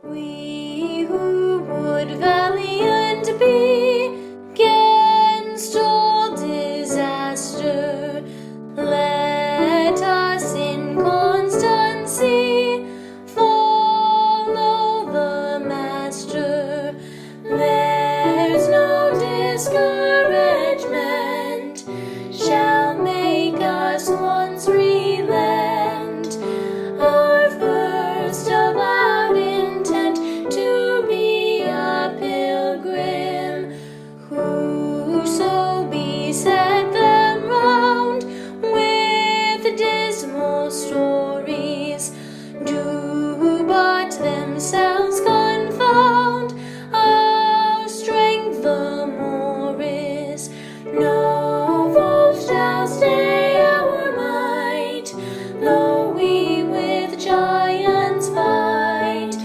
We who would valiant be 'gainst all disaster, let us in constancy follow the Master. There's no discouragement shall make us once relent our first avowed intent to be a pilgrim. Whoso beset them round with dismal stories do but themselves confound. Our strength the more is, no foe shall stay our might, though we with giants fight.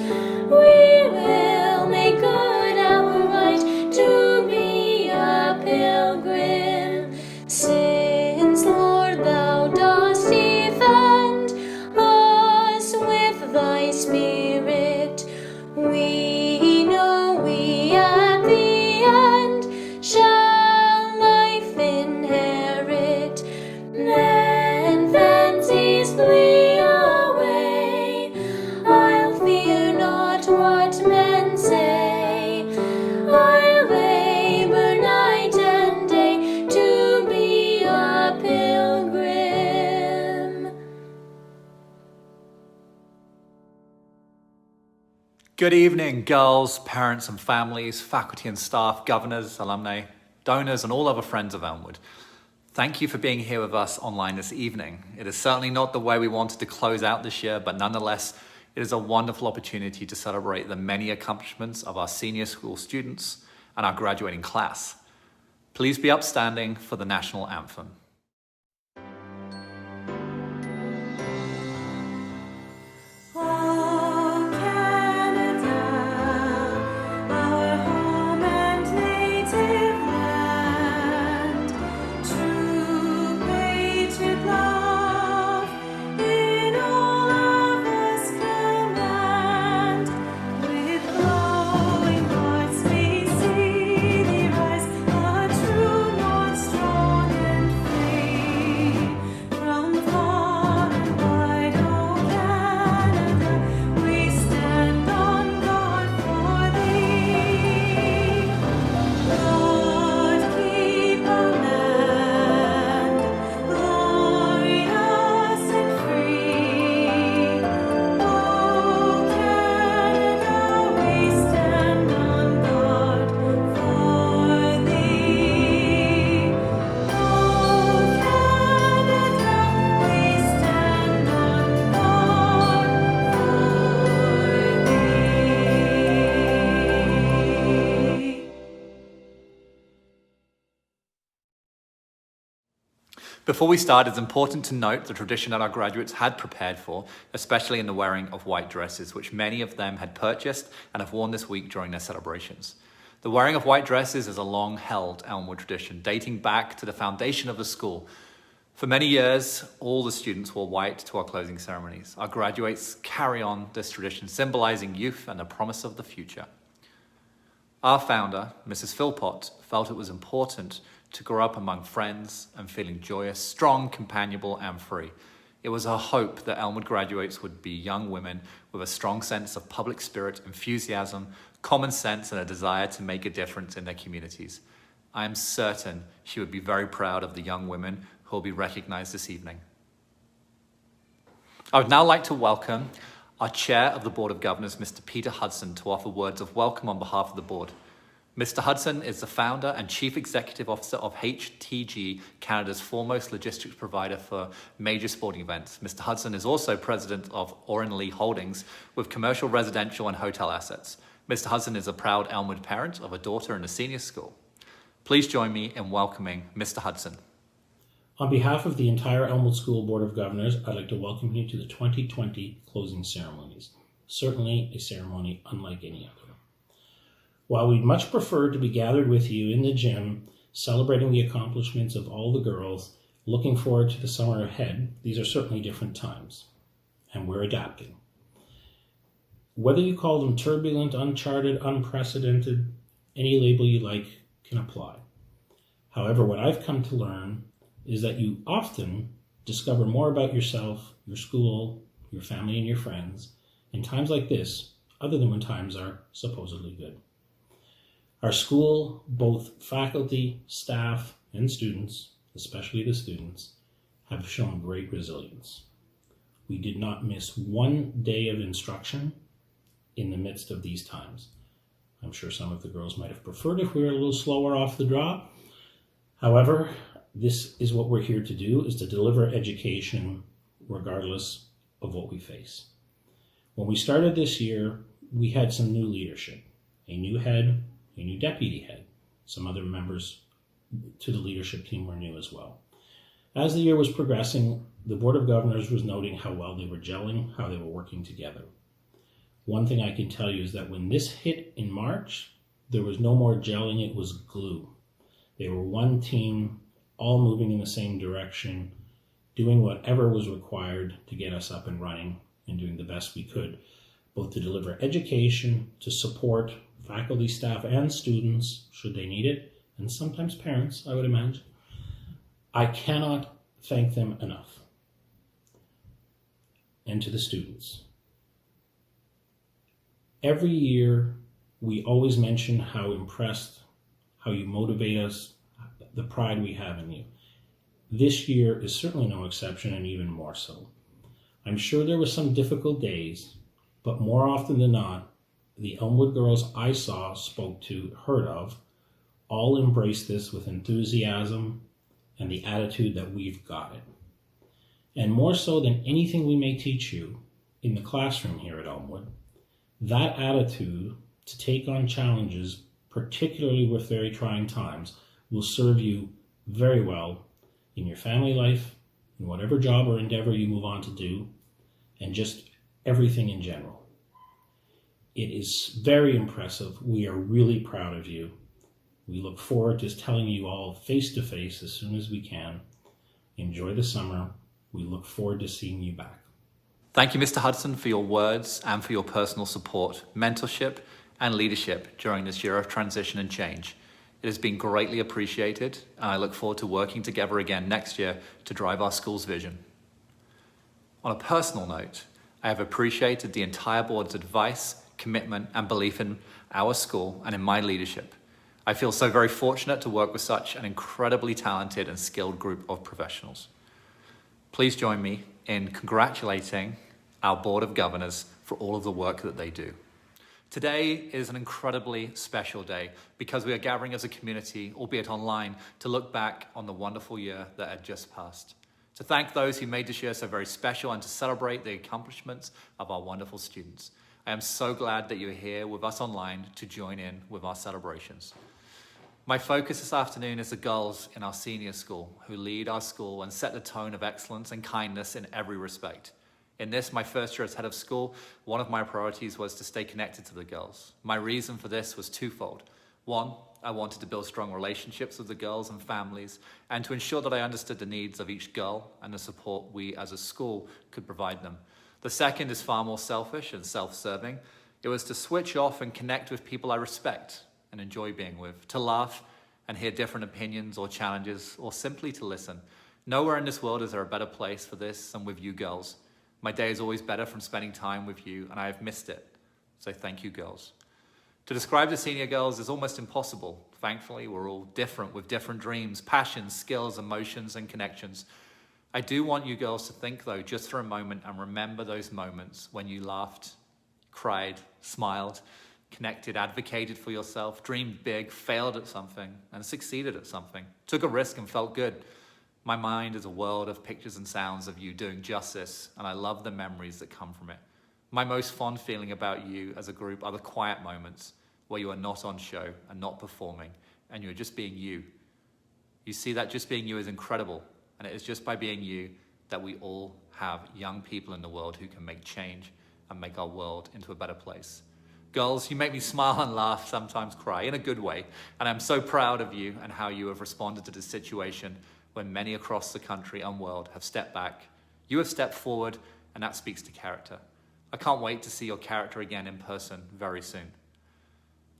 We will make good our right to be a pilgrim, since, Lord, thou dost defend us with thy Spirit. We know we at the end shall life inherit. Then fancies flee away, I'll fear not what men say. I'll labor night and day to be a pilgrim. Good evening, girls, parents and families, faculty and staff, governors, alumni, donors, and all other friends of Elmwood. Thank you for being here with us online this evening. It is certainly not the way we wanted to close out this year, but nonetheless, it is a wonderful opportunity to celebrate the many accomplishments of our senior school students and our graduating class. Please be upstanding for the national anthem. Oh, Canada, our home and native land, true patriot love in all of us command. With glowing hearts we see thee rise, a true north, strong and free. From far and wide, O Canada, we stand on guard for thee. Lord, keep our land glorious and free. O Canada, we stand on guard for thee. O Canada, we stand on guard for thee. Before we start, it's important to note the tradition that our graduates had prepared for, especially in the wearing of white dresses, which many of them had purchased and have worn this week during their celebrations. The wearing of white dresses is a long-held Elmwood tradition, dating back to the foundation of the school. For many years, all the students wore white to our closing ceremonies. Our graduates carry on this tradition, symbolizing youth and the promise of the future. Our founder, Mrs. Philpott, felt it was important to grow up among friends and feeling joyous, strong, companionable, and free. It was her hope that Elmwood graduates would be young women with a strong sense of public spirit, enthusiasm, common sense, and a desire to make a difference in their communities. I am certain she would be very proud of the young women who will be recognized this evening. I would now like to welcome our Chair of the Board of Governors, Mr. Peter Hudson, to offer words of welcome on behalf of the board. Mr. Hudson is the founder and chief executive officer of HTG, Canada's foremost logistics provider for major sporting events. Mr. Hudson is also president of Oren Lee Holdings with commercial, residential, and hotel assets. Mr. Hudson is a proud Elmwood parent of a daughter in a senior school. Please join me in welcoming Mr. Hudson. On behalf of the entire Elmwood School Board of Governors, I'd like to welcome you to the 2020 closing ceremonies. Certainly a ceremony unlike any other. While we'd much prefer to be gathered with you in the gym, celebrating the accomplishments of all the girls, looking forward to the summer ahead, these are certainly different times, and we're adapting. Whether you call them turbulent, uncharted, unprecedented, any label you like can apply. However, what I've come to learn is that you often discover more about yourself, your school, your family, and your friends in times like this, other than when times are supposedly good. Our school, both faculty, staff, and students, especially the students, have shown great resilience. We did not miss one day of instruction in the midst of these times. I'm sure some of the girls might have preferred if we were a little slower off the draw. However, this is what we're here to do, is to deliver education regardless of what we face. When we started this year, we had some new leadership, a new head, a new deputy head. Some other members to the leadership team were new as well. As the year was progressing, the Board of Governors was noting how well they were gelling, how they were working together. One thing I can tell you is that when this hit in March, there was no more gelling, it was glue. They were one team, all moving in the same direction, doing whatever was required to get us up and running and doing the best we could, both to deliver education, to support faculty, staff, and students, should they need it, and sometimes parents, I would imagine. I cannot thank them enough. And to the students. Every year, we always mention how impressed, how you motivate us, the pride we have in you. This year is certainly no exception, and even more so. I'm sure there were some difficult days, but more often than not, the Elmwood girls I saw, spoke to, heard of, all embraced this with enthusiasm and the attitude that we've got it. And more so than anything we may teach you in the classroom here at Elmwood, that attitude to take on challenges, particularly with very trying times, will serve you very well in your family life, in whatever job or endeavor you move on to do, and just everything in general. It is very impressive. We are really proud of you. We look forward to telling you all face to face as soon as we can. Enjoy the summer. We look forward to seeing you back. Thank you, Mr. Hudson, for your words and for your personal support, mentorship, and leadership during this year of transition and change. It has been greatly appreciated, and I look forward to working together again next year to drive our school's vision. On a personal note, I have appreciated the entire board's advice, commitment, and belief in our school and in my leadership. I feel so very fortunate to work with such an incredibly talented and skilled group of professionals. Please join me in congratulating our Board of Governors for all of the work that they do. Today is an incredibly special day because we are gathering as a community, albeit online, to look back on the wonderful year that had just passed, to thank those who made this year so very special and to celebrate the accomplishments of our wonderful students. I am so glad that you're here with us online to join in with our celebrations. My focus this afternoon is the girls in our senior school who lead our school and set the tone of excellence and kindness in every respect. In this, my first year as head of school, one of my priorities was to stay connected to the girls. My reason for this was twofold. One, I wanted to build strong relationships with the girls and families and to ensure that I understood the needs of each girl and the support we as a school could provide them. The second is far more selfish and self-serving. It was to switch off and connect with people I respect and enjoy being with, to laugh and hear different opinions or challenges, or simply to listen. Nowhere in this world is there a better place for this than with you girls. My day is always better from spending time with you, and I have missed it. So thank you, girls. To describe the senior girls is almost impossible. Thankfully, we're all different with different dreams, passions, skills, emotions, and connections. I do want you girls to think, though, just for a moment and remember those moments when you laughed, cried, smiled, connected, advocated for yourself, dreamed big, failed at something, and succeeded at something, took a risk and felt good. My mind is a world of pictures and sounds of you doing justice, and I love the memories that come from it. My most fond feeling about you as a group are the quiet moments where you are not on show and not performing, and you are just being you. You see that just being you is incredible, and it is just by being you that we all have young people in the world who can make change and make our world into a better place. Girls, you make me smile and laugh, sometimes cry, in a good way, and I'm so proud of you and how you have responded to this situation when many across the country and world have stepped back. You have stepped forward, and that speaks to character. I can't wait to see your character again in person very soon.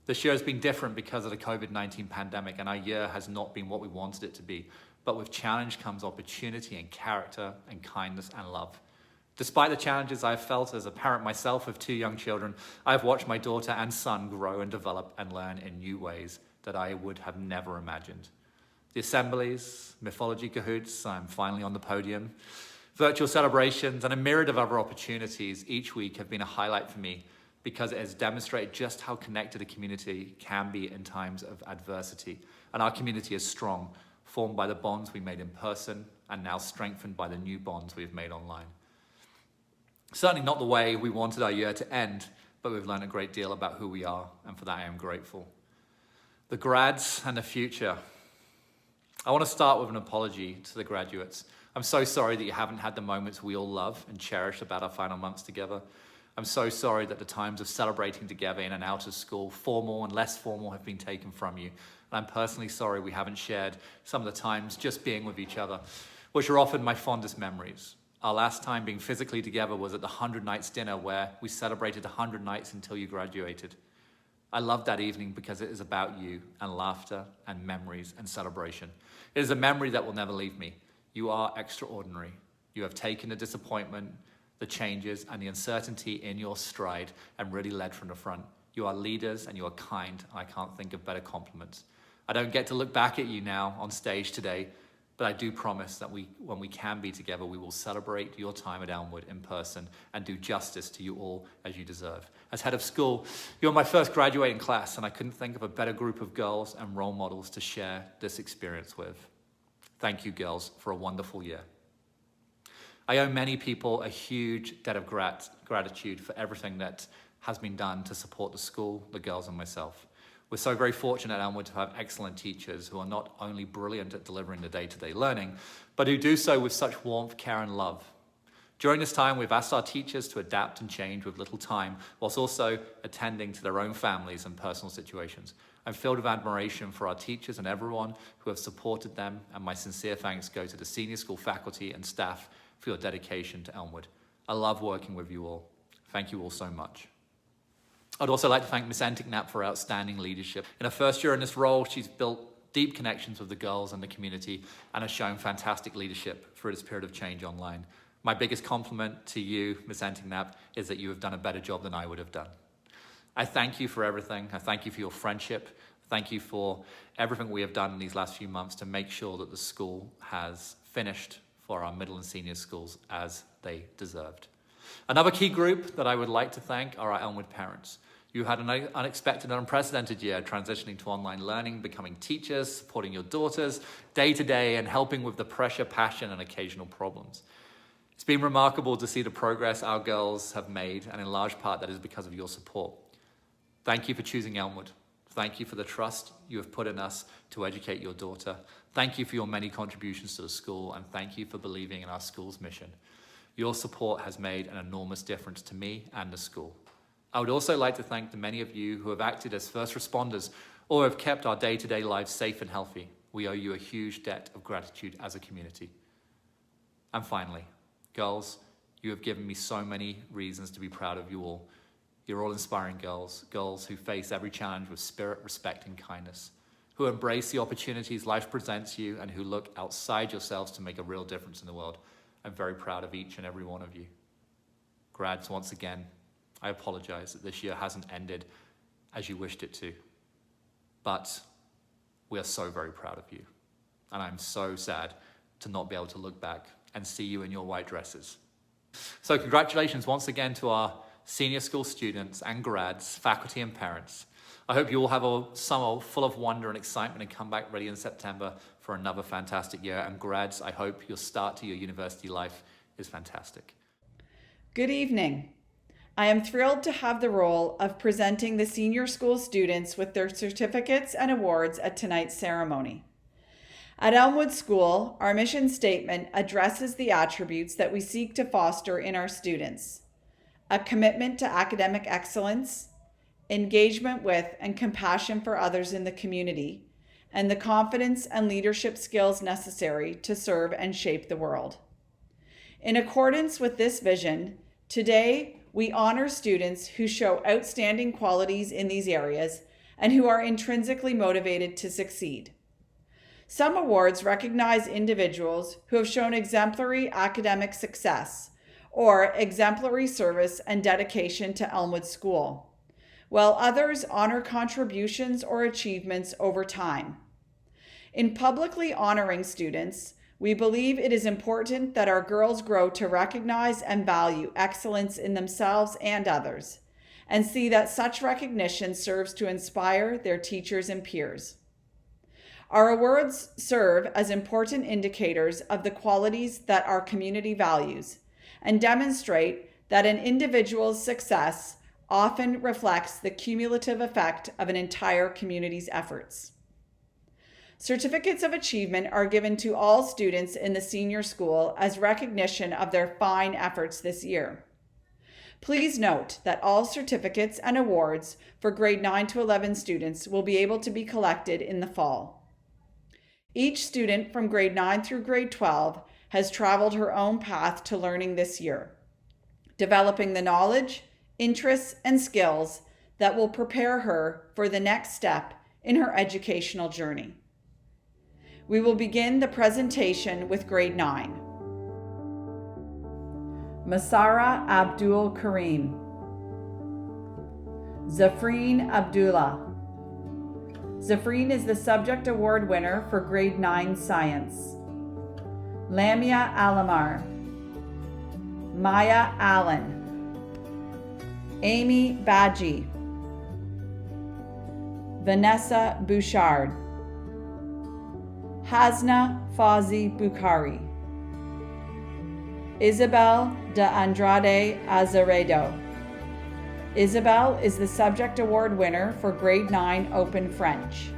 This year has been different because of the COVID-19 pandemic, and our year has not been what we wanted it to be. But with challenge comes opportunity and character and kindness and love. Despite the challenges I've felt as a parent myself of 2 young children, I've watched my daughter and son grow and develop and learn in new ways that I would have never imagined. The assemblies, mythology cahoots, I'm finally on the podium, virtual celebrations, and a myriad of other opportunities each week have been a highlight for me because it has demonstrated just how connected a community can be in times of adversity. And our community is strong, formed by the bonds we made in person and now strengthened by the new bonds we've made online. Certainly not the way we wanted our year to end, but we've learned a great deal about who we are, and for that I am grateful. The grads and the future. I want to start with an apology to the graduates. I'm so sorry that you haven't had the moments we all love and cherish about our final months together. I'm so sorry that the times of celebrating together in and out of school, formal and less formal, have been taken from you. And I'm personally sorry we haven't shared some of the times just being with each other, which are often my fondest memories. Our last time being physically together was at the 100 Nights dinner, where we celebrated 100 nights until you graduated. I love that evening because it is about you and laughter and memories and celebration. It is a memory that will never leave me. You are extraordinary. You have taken the disappointment, the changes, and the uncertainty in your stride and really led from the front. You are leaders and you are kind, and I can't think of better compliments. I don't get to look back at you now on stage today, but I do promise that when we can be together, we will celebrate your time at Elmwood in person and do justice to you all as you deserve. As head of school, you're my first graduating class, and I couldn't think of a better group of girls and role models to share this experience with. Thank you, girls, for a wonderful year. I owe many people a huge debt of gratitude for everything that has been done to support the school, the girls, and myself. We're so very fortunate at Elmwood to have excellent teachers who are not only brilliant at delivering the day-to-day learning, but who do so with such warmth, care, and love. During this time, we've asked our teachers to adapt and change with little time, whilst also attending to their own families and personal situations. I'm filled with admiration for our teachers and everyone who have supported them, and my sincere thanks go to the senior school faculty and staff for your dedication to Elmwood. I love working with you all. Thank you all so much. I'd also like to thank Miss Enticknap for outstanding leadership. In her first year in this role, she's built deep connections with the girls and the community and has shown fantastic leadership through this period of change online. My biggest compliment to you, Miss Enticknap, is that you have done a better job than I would have done. I thank you for everything. I thank you for your friendship. Thank you for everything we have done in these last few months to make sure that the school has finished for our middle and senior schools as they deserved. Another key group that I would like to thank are our Elmwood parents. You had an unexpected and unprecedented year, transitioning to online learning, becoming teachers, supporting your daughters day to day, and helping with the pressure, passion, and occasional problems. It's been remarkable to see the progress our girls have made, and in large part that is because of your support. Thank you for choosing Elmwood. Thank you for the trust you have put in us to educate your daughter. Thank you for your many contributions to the school, and thank you for believing in our school's mission. Your support has made an enormous difference to me and the school. I would also like to thank the many of you who have acted as first responders or have kept our day-to-day lives safe and healthy. We owe you a huge debt of gratitude as a community. And finally, girls, you have given me so many reasons to be proud of you all. You're all inspiring girls who face every challenge with spirit, respect, and kindness, who embrace the opportunities life presents you, and who look outside yourselves to make a real difference in the world. I'm very proud of each and every one of you. Grads, once again, I apologize that this year hasn't ended as you wished it to, but we are so very proud of you. And I'm so sad to not be able to look back and see you in your white dresses. So congratulations once again to our senior school students and grads, faculty and parents. I hope you all have a summer full of wonder and excitement and come back ready in September for another fantastic year. And grads, I hope your start to your university life is fantastic. Good evening. I am thrilled to have the role of presenting the senior school students with their certificates and awards at tonight's ceremony. At Elmwood School, our mission statement addresses the attributes that we seek to foster in our students: a commitment to academic excellence, engagement with and compassion for others in the community, and the confidence and leadership skills necessary to serve and shape the world. In accordance with this vision, today we honor students who show outstanding qualities in these areas and who are intrinsically motivated to succeed. Some awards recognize individuals who have shown exemplary academic success or exemplary service and dedication to Elmwood School, while others honor contributions or achievements over time. In publicly honoring students, we believe it is important that our girls grow to recognize and value excellence in themselves and others, and see that such recognition serves to inspire their teachers and peers. Our awards serve as important indicators of the qualities that our community values and demonstrate that an individual's success often reflects the cumulative effect of an entire community's efforts. Certificates of achievement are given to all students in the senior school as recognition of their fine efforts this year. Please note that all certificates and awards for grade 9 to 11 students will be able to be collected in the fall. Each student from grade 9 through grade 12 has traveled her own path to learning this year, developing the knowledge, interests, and skills that will prepare her for the next step in her educational journey. We will begin the presentation with grade 9. Masara Abdul Karim. Zafreen Abdullah. Zafreen is the Subject Award winner for grade 9 Science. Lamia Alamar. Maya Allen. Amy Badji. Vanessa Bouchard. Hasna Fazi Bukhari. Isabel de Andrade Azeredo. Isabel is the Subject Award winner for grade 9 Open French.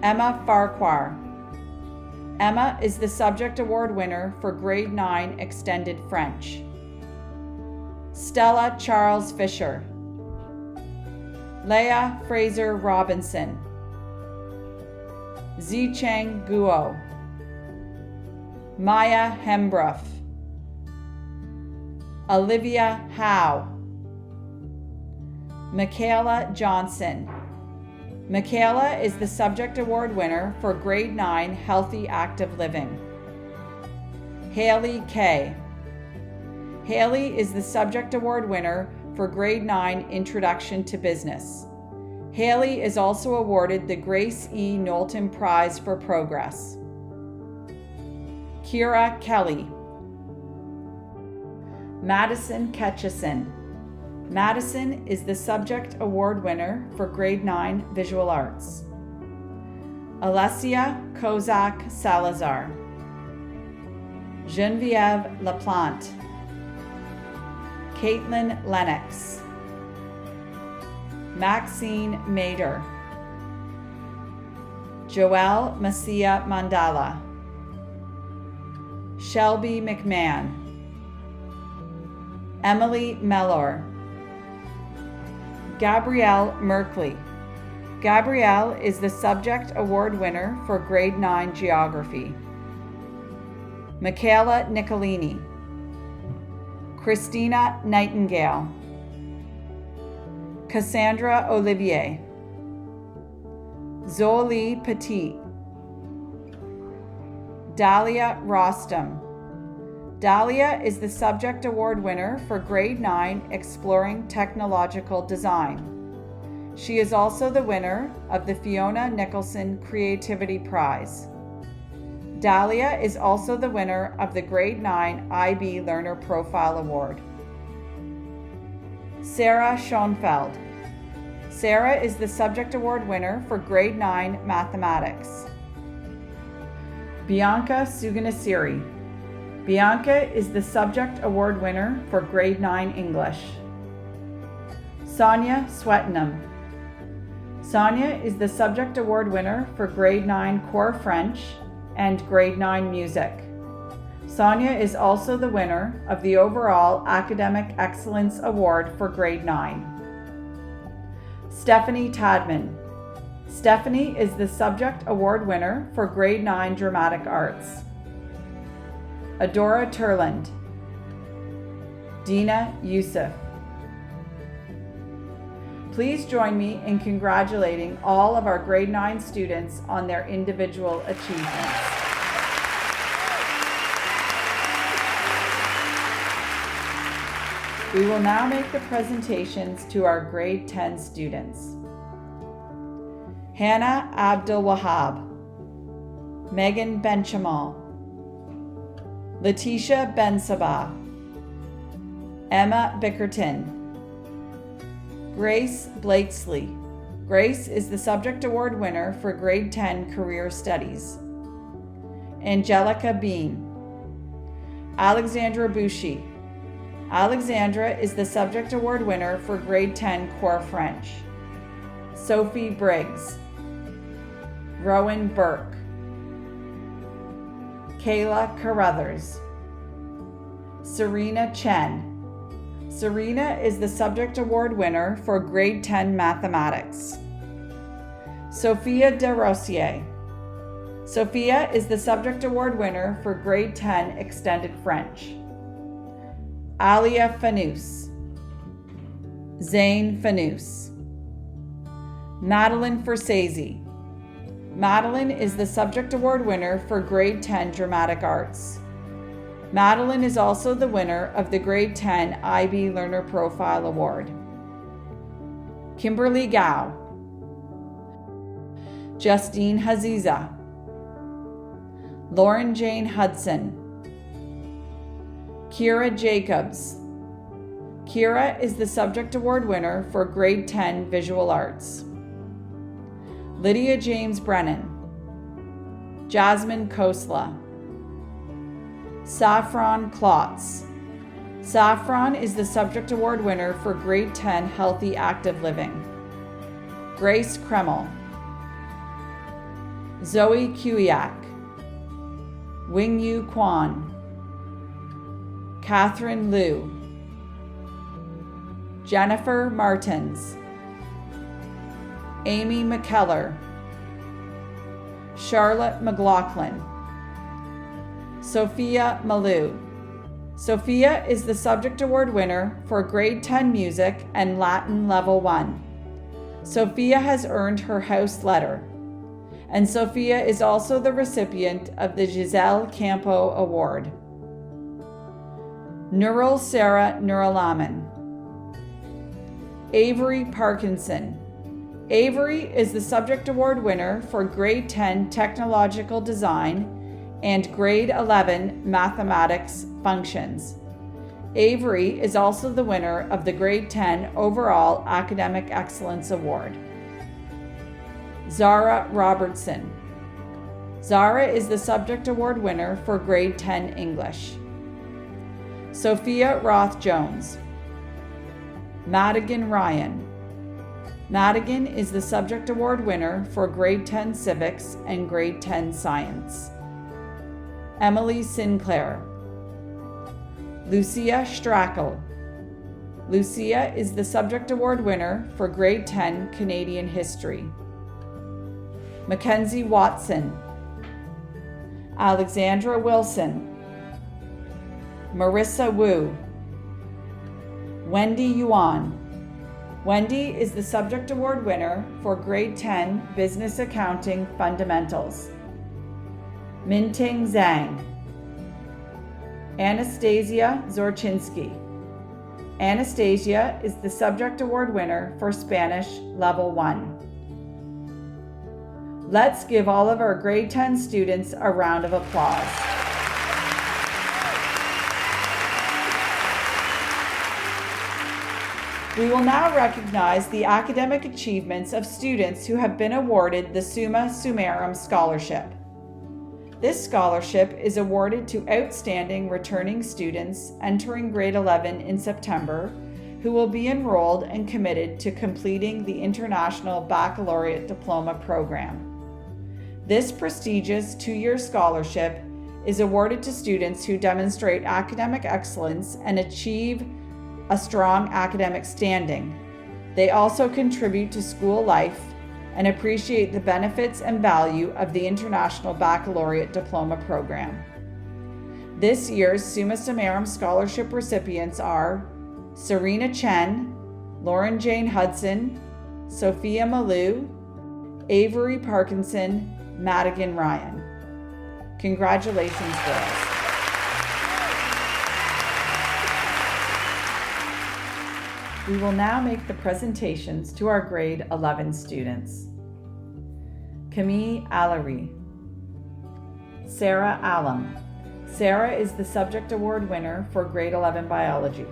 Emma Farquhar. Emma is the Subject Award winner for grade 9 Extended French. Stella Charles Fisher. Leah Fraser Robinson. Zicheng Guo. Maya Hembruff. Olivia Howe. Michaela Johnson. Michaela is the Subject Award winner for grade 9 Healthy Active Living. Haley Kay. Haley is the Subject Award winner for grade 9 Introduction to Business. Haley is also awarded the Grace E. Knowlton Prize for Progress. Kira Kelly. Madison Ketchison. Madison is the Subject Award winner for grade 9 Visual Arts. Alessia Kozak Salazar. Genevieve Laplante. Caitlin Lennox. Maxine Mader. Joelle Masia Mandala. Shelby McMahon. Emily Mellor. Gabrielle Merkley. Gabrielle is the Subject Award winner for grade 9 Geography. Michaela Nicolini. Christina Nightingale. Cassandra Olivier. Zoli Petit. Dahlia Rostam. Dahlia is the Subject Award winner for grade 9 Exploring Technological Design. She is also the winner of the Fiona Nicholson Creativity Prize. Dahlia is also the winner of the grade 9 IB Learner Profile Award. Sarah Schoenfeld. Sarah is the Subject Award winner for grade 9 Mathematics. Bianca Suganasiri. Bianca is the Subject Award winner for grade 9 English. Sonia Swettenham. Sonia is the Subject Award winner for grade 9 Core French and grade 9 Music. Sonia is also the winner of the overall Academic Excellence Award for grade 9. Stephanie Tadman. Stephanie is the Subject Award winner for grade 9 Dramatic Arts. Adora Turland. Dina Yusuf. Please join me in congratulating all of our grade 9 students on their individual achievements. We will now make the presentations to our grade 10 students. Hannah Abdul Wahab, Megan Benchamal, Letitia Ben Sabah, Emma Bickerton, Grace Blakesley. Grace is the Subject Award winner for Grade 10 Career Studies. Angelica Bean, Alexandra Bouchy. Alexandra is the Subject Award winner for Grade 10 Core French. Sophie Briggs, Rowan Burke, Kayla Carruthers, Serena Chen. Serena is the Subject Award winner for Grade 10 Mathematics. Sophia De Rossier. Sophia is the Subject Award winner for Grade 10 Extended French. Alia Fanous, Zane Fanous, Madeline Forsese. Madeline is the Subject Award winner for Grade 10 Dramatic Arts. Madeline is also the winner of the Grade 10 IB Learner Profile Award. Kimberly Gao, Justine Haziza, Lauren Jane Hudson, Kira Jacobs. Kira is the Subject Award winner for Grade 10 Visual Arts. Lydia James Brennan, Jasmine Kosla, Saffron Klotz. Saffron is the Subject Award winner for Grade 10 Healthy Active Living. Grace Kreml, Zoe Kuyak, Wingyu Kwan, Catherine Liu, Jennifer Martins, Amy McKellar, Charlotte McLaughlin, Sophia Malou. Sophia is the Subject Award winner for Grade 10 Music and Latin Level 1. Sophia has earned her house letter, and Sophia is also the recipient of the Giselle Campo Award. Nurul Sarah Nurulaman, Avery Parkinson. Avery is the Subject Award winner for Grade 10 Technological Design and Grade 11 Mathematics Functions. Avery is also the winner of the Grade 10 Overall Academic Excellence Award. Zara Robertson. Zara is the Subject Award winner for Grade 10 English. Sophia Roth Jones. Madigan Ryan. Madigan is the Subject Award winner for Grade 10 Civics and Grade 10 Science. Emily Sinclair. Lucia Strackel. Lucia is the Subject Award winner for Grade 10 Canadian History. Mackenzie Watson. Alexandra Wilson. Marissa Wu. Wendy Yuan. Wendy is the Subject Award winner for Grade 10 Business Accounting Fundamentals. Minting Zhang. Anastasia Zorchinsky. Anastasia is the Subject Award winner for Spanish Level 1. Let's give all of our Grade 10 students a round of applause. We will now recognize the academic achievements of students who have been awarded the Summa Summarum Scholarship. This scholarship is awarded to outstanding returning students entering grade 11 in September who will be enrolled and committed to completing the International Baccalaureate Diploma program. This prestigious two-year scholarship is awarded to students who demonstrate academic excellence and achieve a strong academic standing. They also contribute to school life and appreciate the benefits and value of the International Baccalaureate Diploma program. This year's Summa Summarum Scholarship recipients are Serena Chen, Lauren Jane Hudson, Sophia Malou, Avery Parkinson, Madigan Ryan. Congratulations, girls. We will now make the presentations to our grade 11 students. Camille Allery, Sarah Alum. Sarah is the Subject Award winner for grade 11 biology.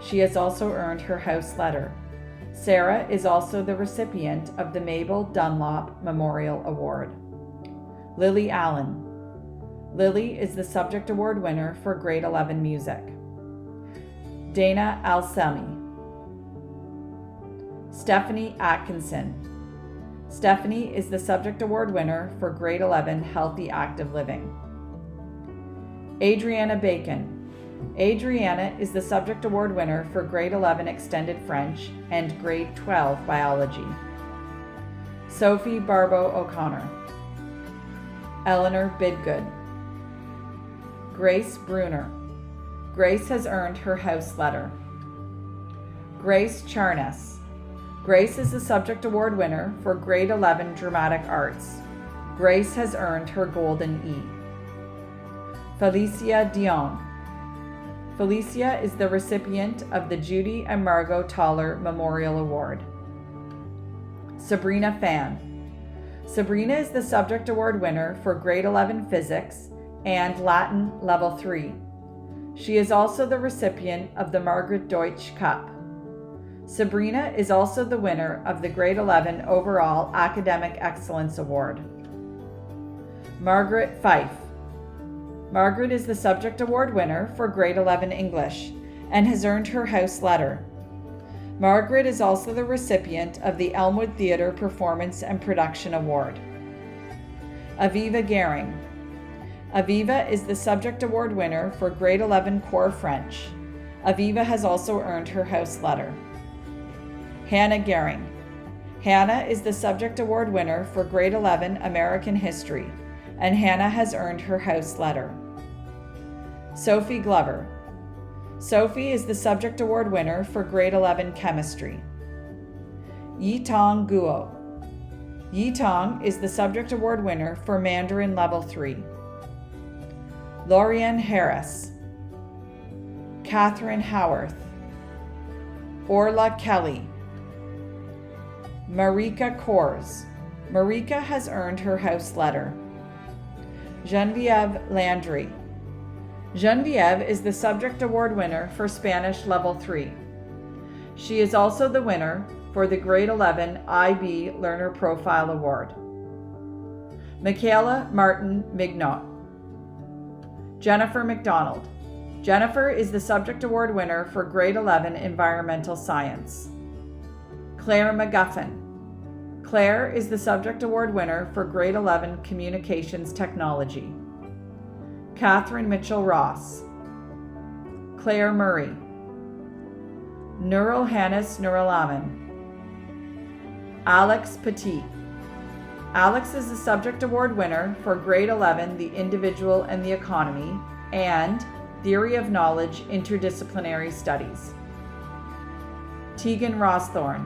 She has also earned her house letter. Sarah is also the recipient of the Mabel Dunlop Memorial Award. Lily Allen. Lily is the Subject Award winner for grade 11 music. Dana Alsemi. Stephanie Atkinson. Stephanie is the Subject Award winner for grade 11 Healthy Active Living. Adriana Bacon. Adriana is the Subject Award winner for grade 11 Extended French and grade 12 Biology. Sophie Barbo O'Connor. Eleanor Bidgood. Grace Bruner. Grace has earned her house letter. Grace Charnas. Grace is the Subject Award winner for grade 11 Dramatic Arts. Grace has earned her Golden E. Felicia Dion. Felicia is the recipient of the Judy and Margot Toller Memorial Award. Sabrina Fan. Sabrina is the Subject Award winner for grade 11 Physics and Latin Level 3. She is also the recipient of the Margaret Deutsch Cup. Sabrina is also the winner of the grade 11 Overall Academic Excellence Award. Margaret Fife. Margaret is the Subject Award winner for grade 11 English and has earned her house letter. Margaret is also the recipient of the Elmwood Theatre Performance and Production Award. Aviva Gehring. Aviva is the Subject Award winner for grade 11 Core French. Aviva has also earned her house letter. Hannah Gehring. Hannah is the Subject Award winner for grade 11 American History, and Hannah has earned her house letter. Sophie Glover. Sophie is the Subject Award winner for grade 11 Chemistry. Yitong Guo. Yitong is the Subject Award winner for Mandarin Level 3. Lorianne Harris. Catherine Howarth. Orla Kelly. Marika Kors. Marika has earned her house letter. Genevieve Landry. Genevieve is the Subject Award winner for Spanish Level 3. She is also the winner for the grade 11 IB Learner Profile Award. Michaela Martin Mignot. Jennifer McDonald. Jennifer is the Subject Award winner for grade 11 Environmental Science. Claire McGuffin. Claire is the Subject Award winner for grade 11 Communications Technology. Catherine Mitchell-Ross. Claire Murray. Nurul Hannes Nurulaman. Alex Petit. Alex is the Subject Award winner for grade 11 The Individual and the Economy and Theory of Knowledge Interdisciplinary Studies. Tegan Rossthorne.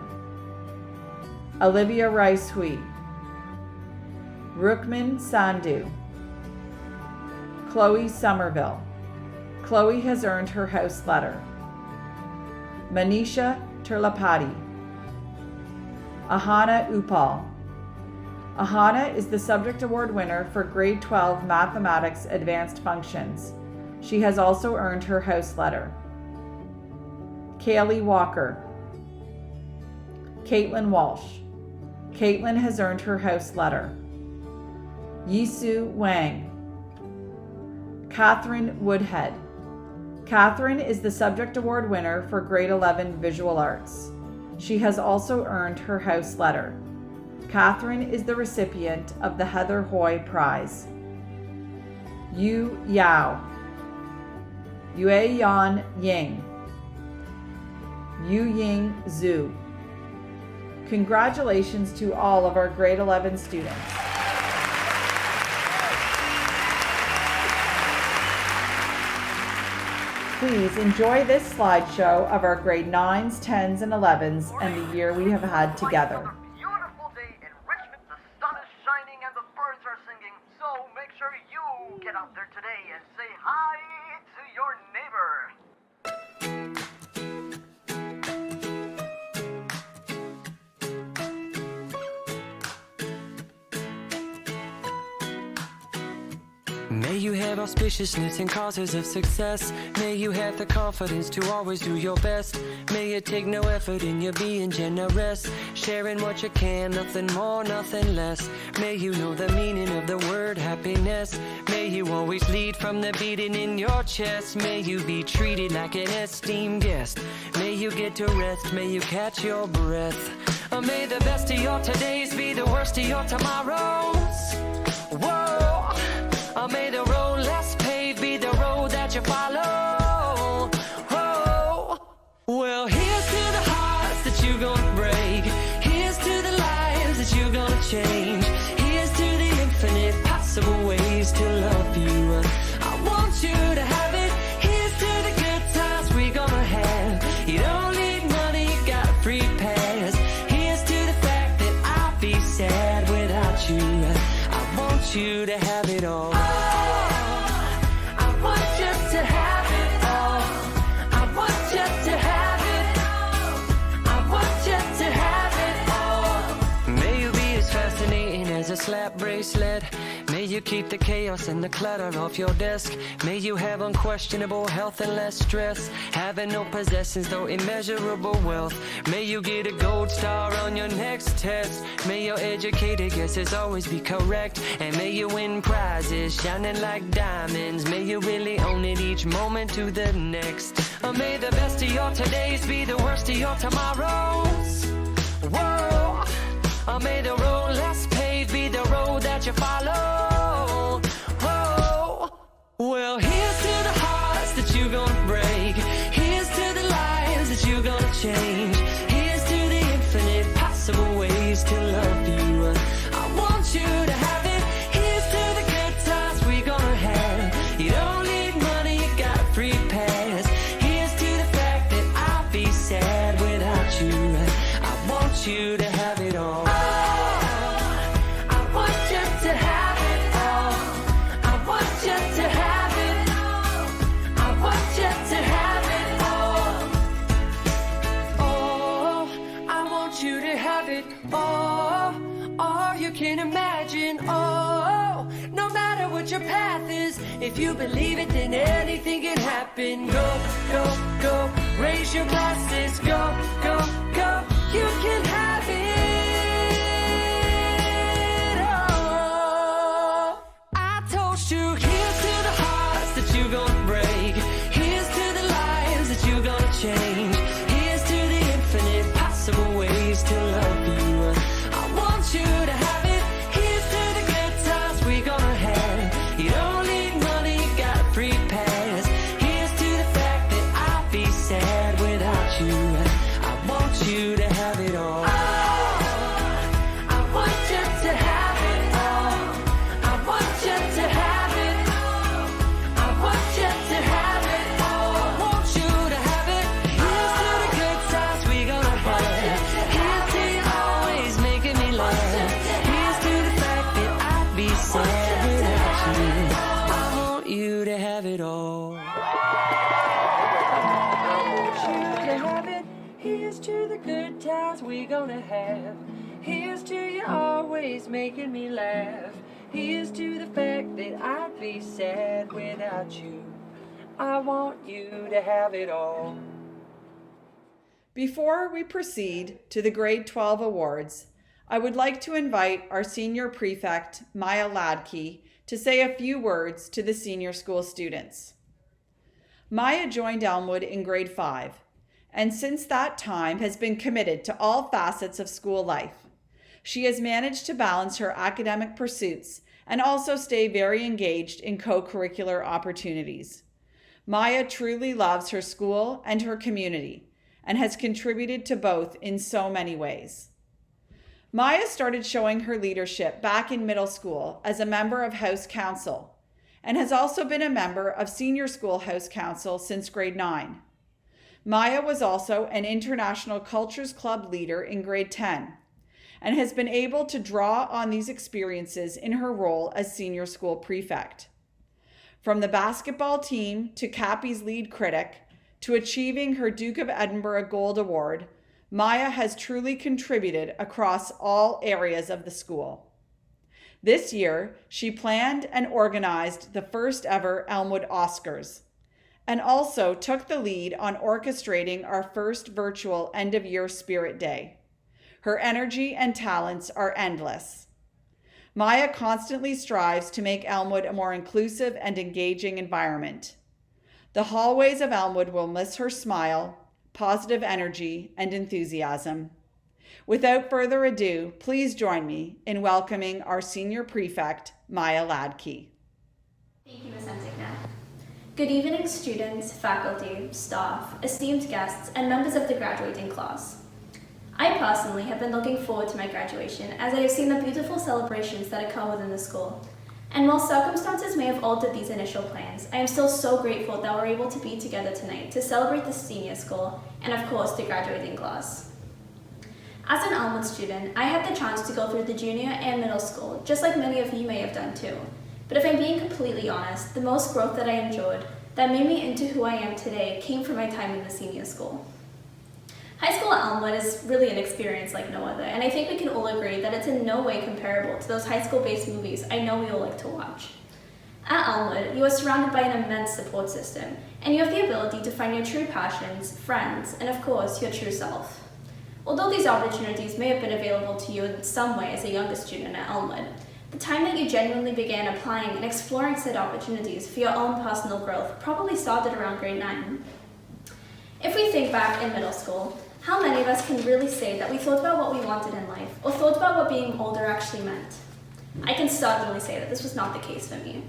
Olivia Rice-Hui. Rukman Sandhu. Chloe Somerville. Chloe has earned her house letter. Manisha Turlapati. Ahana Upal. Ahana is the Subject Award winner for grade 12 Mathematics Advanced Functions. She has also earned her house letter. Kaylee Walker. Caitlin Walsh. Caitlin has earned her house letter. Yisu Wang. Catherine Woodhead. Catherine is the Subject Award winner for grade 11 Visual Arts. She has also earned her house letter. Catherine is the recipient of the Heather Hoy Prize. Yu Yao. Yue Yan Ying. Yu Ying Zhu. Congratulations to all of our grade 11 students. Please enjoy this slideshow of our grade 9s, 10s, and 11s and the year we have had together. Another beautiful day in Richmond. The sun is shining and the birds are singing. So make sure you get out there today and say hi to your neighbor. May you have auspiciousness and causes of success. May you have the confidence to always do your best. May you take no effort in your being generous, sharing what you can, nothing more, nothing less. May you know the meaning of the word happiness. May you always lead from the beating in your chest. May you be treated like an esteemed guest. May you get to rest, may you catch your breath. May the best of your todays be the worst of your tomorrows. Whoa. May the road less paved be the road that you follow. Oh. Well, here's to the hearts that you're gonna break. Here's to the lives that you're gonna change. Here's to the infinite possible ways to love you. I want you to have it. Here's to the good times we're gonna have. You don't need money, you got a free pass. Here's to the fact that I'll be sad without you. I want you to have it all. A slap bracelet. May you keep the chaos and the clutter off your desk. May you have unquestionable health and less stress. Having no possessions though immeasurable wealth. May you get a gold star on your next test. May your educated guesses always be correct. And may you win prizes shining like diamonds. May you really own it each moment to the next. May the best of your todays be the worst of your tomorrows. Whoa. May the road less paved be the road that you follow. Oh. Well, here's to the hearts that you're gonna break. Here's to the lives that you're gonna change. Here's to the infinite possible ways to love you. I want you to have it. Here's to the good times we're gonna have. You don't need money, you got a free pass. Here's to the fact that I'll be sad without you. I want you to have it all. Can imagine, oh, no matter what your path is, if you believe it, then anything can happen. Go, go, go, raise your glasses, go, go, go, you can have it. Oh, I told you, here's to the hearts that you're gonna break. Here's to the lives that you're gonna change. Here's to the infinite possible ways to love you. I want you to have you to have it all. I want you to have it all. I want you to have it all. I want you to have it all. I want you to have it. Here's to the good times we gonna have. Here's to you always making me laugh. Here's to the fact that I'd be sad without you. I want you to have it all. Here's to the good times we gonna have. Here's to you always making me laugh. Here's to the fact that I'd be sad without you. I want you to have it all. Before we proceed to the grade 12 awards, I would like to invite our senior prefect, Maya Ladke, to say a few words to the senior school students. Maya joined Elmwood in grade 5. And since that time has been committed to all facets of school life. She has managed to balance her academic pursuits and also stay very engaged in co-curricular opportunities. Maya truly loves her school and her community and has contributed to both in so many ways. Maya started showing her leadership back in middle school as a member of House Council and has also been a member of Senior School House Council since grade 9. Maya was also an International Cultures Club leader in grade 10 and has been able to draw on these experiences in her role as senior school prefect. From the basketball team to Cappy's lead critic to achieving her Duke of Edinburgh Gold Award, Maya has truly contributed across all areas of the school. This year, she planned and organized the first ever Elmwood Oscars, and also took the lead on orchestrating our first virtual end-of-year Spirit Day. Her energy and talents are endless. Maya constantly strives to make Elmwood a more inclusive and engaging environment. The hallways of Elmwood will miss her smile, positive energy, and enthusiasm. Without further ado, please join me in welcoming our senior prefect, Maya Ladke. Thank you, Ms. Antigna. Good evening, students, faculty, staff, esteemed guests, and members of the graduating class. I personally have been looking forward to my graduation as I have seen the beautiful celebrations that occur within the school. And while circumstances may have altered these initial plans, I am still so grateful that we're able to be together tonight to celebrate the senior school and, of course, the graduating class. As an Elmwood student, I had the chance to go through the junior and middle school, just like many of you may have done too. But if I'm being completely honest, the most growth that I enjoyed, that made me into who I am today, came from my time in the senior school. High school at Elmwood is really an experience like no other, and I think we can all agree that it's in no way comparable to those high school-based movies I know we all like to watch. At Elmwood, you are surrounded by an immense support system, and you have the ability to find your true passions, friends, and of course, your true self. Although these opportunities may have been available to you in some way as a younger student at Elmwood, the time that you genuinely began applying and exploring said opportunities for your own personal growth probably started around grade 9. If we think back in middle school, how many of us can really say that we thought about what we wanted in life, or thought about what being older actually meant? I can certainly say that this was not the case for me.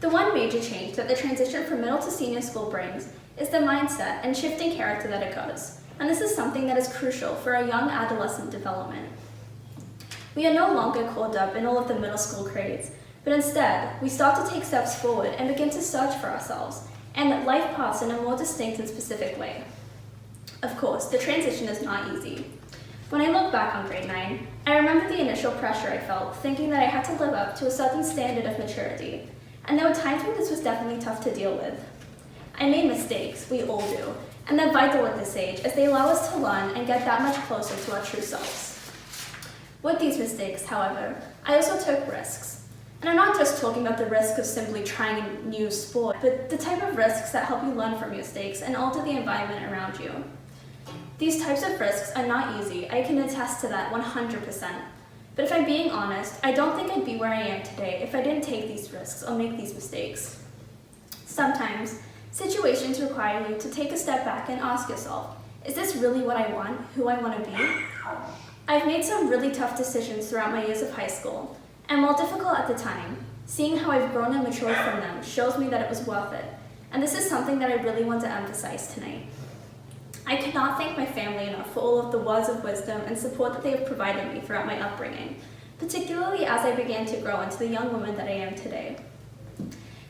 The one major change that the transition from middle to senior school brings is the mindset and shifting character that occurs, and this is something that is crucial for our young adolescent development. We are no longer caught up in all of the middle school craze, but instead, we start to take steps forward and begin to search for ourselves, and life paths in a more distinct and specific way. Of course, the transition is not easy. When I look back on grade 9, I remember the initial pressure I felt, thinking that I had to live up to a certain standard of maturity, and there were times when this was definitely tough to deal with. I made mistakes, we all do, and they're vital at this age as they allow us to learn and get that much closer to our true selves. With these mistakes, however, I also took risks. And I'm not just talking about the risk of simply trying a new sport, but the type of risks that help you learn from your mistakes and alter the environment around you. These types of risks are not easy, I can attest to that 100%. But if I'm being honest, I don't think I'd be where I am today if I didn't take these risks or make these mistakes. Sometimes, situations require you to take a step back and ask yourself, is this really what I want, who I want to be? I've made some really tough decisions throughout my years of high school, and while difficult at the time, seeing how I've grown and matured from them shows me that it was worth it, and this is something that I really want to emphasize tonight. I cannot thank my family enough for all of the words of wisdom and support that they have provided me throughout my upbringing, particularly as I began to grow into the young woman that I am today.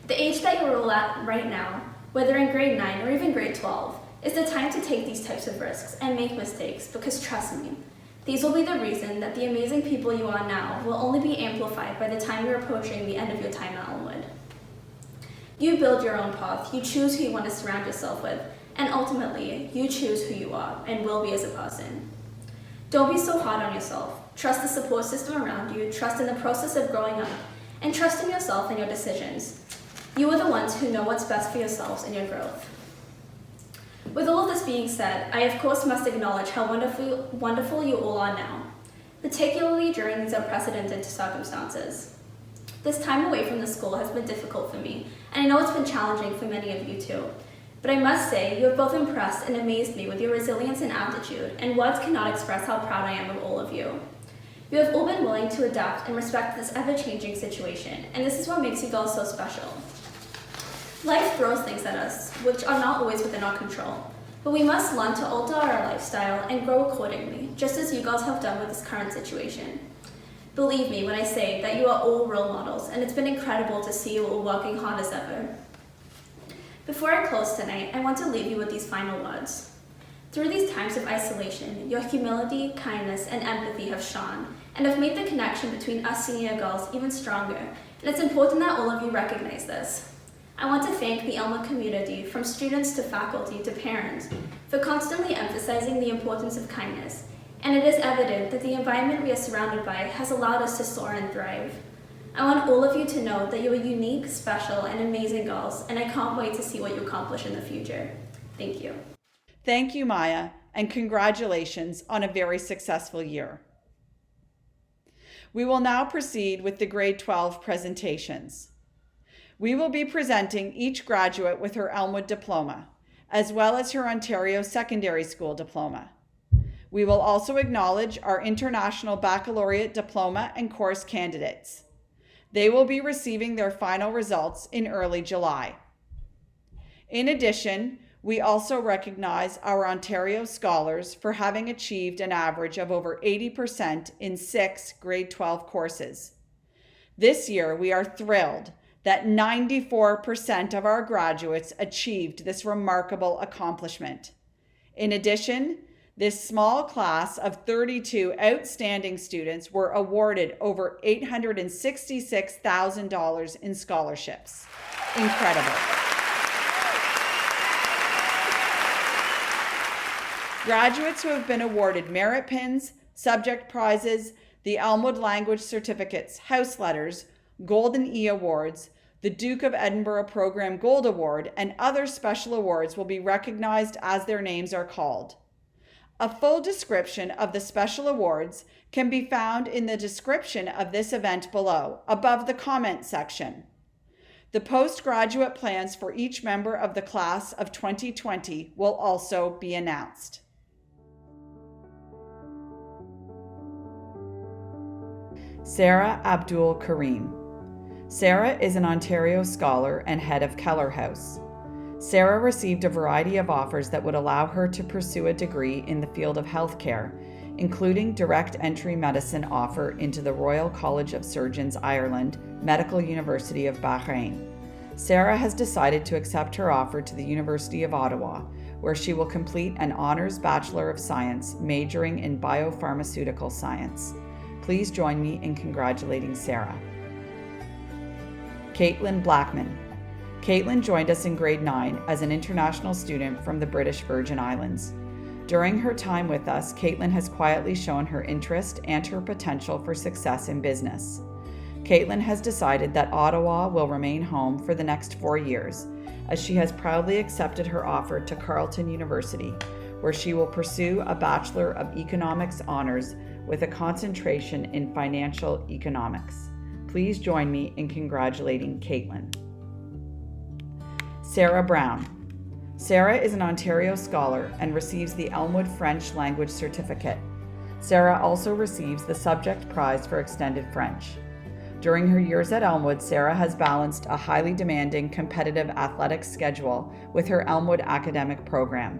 The age that you're all at right now, whether in grade 9 or even grade 12, is the time to take these types of risks and make mistakes, because trust me, these will be the reason that the amazing people you are now will only be amplified by the time you're approaching the end of your time at Elmwood. You build your own path, you choose who you want to surround yourself with, and ultimately, you choose who you are and will be as a person. Don't be so hard on yourself. Trust the support system around you, trust in the process of growing up, and trust in yourself and your decisions. You are the ones who know what's best for yourselves and your growth. With all of this being said, I of course must acknowledge how wonderful you all are now, particularly during these unprecedented circumstances. This time away from the school has been difficult for me, and I know it's been challenging for many of you too. But I must say, you have both impressed and amazed me with your resilience and aptitude, and words cannot express how proud I am of all of you. You have all been willing to adapt and respect this ever-changing situation, and this is what makes you girls so special. Life throws things at us, which are not always within our control, but we must learn to alter our lifestyle and grow accordingly, just as you girls have done with this current situation. Believe me when I say that you are all role models, and it's been incredible to see you all working hard as ever. Before I close tonight, I want to leave you with these final words. Through these times of isolation, your humility, kindness, and empathy have shone, and have made the connection between us senior girls even stronger, and it's important that all of you recognize this. I want to thank the Elmwood community, from students to faculty to parents, for constantly emphasizing the importance of kindness, and it is evident that the environment we are surrounded by has allowed us to soar and thrive. I want all of you to know that you are unique, special, and amazing girls, and I can't wait to see what you accomplish in the future. Thank you. Thank you, Maya, and congratulations on a very successful year. We will now proceed with the grade 12 presentations. We will be presenting each graduate with her Elmwood diploma, as well as her Ontario Secondary School diploma. We will also acknowledge our International Baccalaureate diploma and course candidates. They will be receiving their final results in early July. In addition, we also recognize our Ontario scholars for having achieved an average of over 80% in 6 grade 12 courses. This year, we are thrilled that 94% of our graduates achieved this remarkable accomplishment. In addition, this small class of 32 outstanding students were awarded over $866,000 in scholarships. Incredible. Graduates who have been awarded merit pins, subject prizes, the Elmwood Language Certificates, House Letters, Golden E Awards, the Duke of Edinburgh Program Gold Award, and other special awards will be recognized as their names are called. A full description of the special awards can be found in the description of this event below, above the comment section. The postgraduate plans for each member of the class of 2020 will also be announced. Sarah Abdul Karim. Sarah is an Ontario scholar and head of Keller House. Sarah received a variety of offers that would allow her to pursue a degree in the field of healthcare, including direct entry medicine offer into the Royal College of Surgeons Ireland Medical University of Bahrain. Sarah has decided to accept her offer to the University of Ottawa, where she will complete an Honours Bachelor of Science majoring in biopharmaceutical science. Please join me in congratulating Sarah. Caitlin Blackman. Caitlin joined us in grade 9 as an international student from the British Virgin Islands. During her time with us, Caitlin has quietly shown her interest and her potential for success in business. Caitlin has decided that Ottawa will remain home for the next 4 years, as she has proudly accepted her offer to Carleton University, where she will pursue a Bachelor of Economics honors with a concentration in financial economics. Please join me in congratulating Caitlin. Sarah Brown. Sarah is an Ontario scholar and receives the Elmwood French Language Certificate. Sarah also receives the subject prize for extended French. During her years at Elmwood, Sarah has balanced a highly demanding competitive athletics schedule with her Elmwood academic program.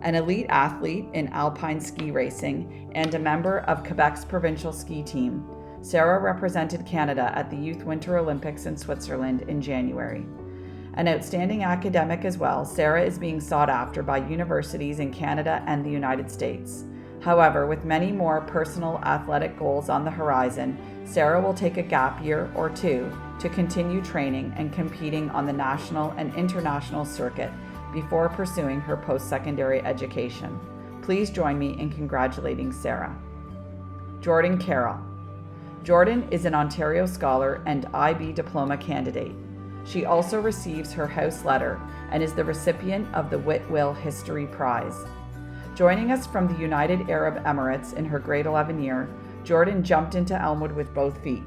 An elite athlete in alpine ski racing and a member of Quebec's provincial ski team, Sarah represented Canada at the Youth Winter Olympics in Switzerland in January. An outstanding academic as well, Sarah is being sought after by universities in Canada and the United States. However, with many more personal athletic goals on the horizon, Sarah will take a gap year or 2 to continue training and competing on the national and international circuit before pursuing her post-secondary education. Please join me in congratulating Sarah. Jordan Carroll. Jordan is an Ontario scholar and IB diploma candidate. She also receives her House Letter and is the recipient of the Whitwill History Prize. Joining us from the United Arab Emirates in her grade 11 year, Jordan jumped into Elmwood with both feet.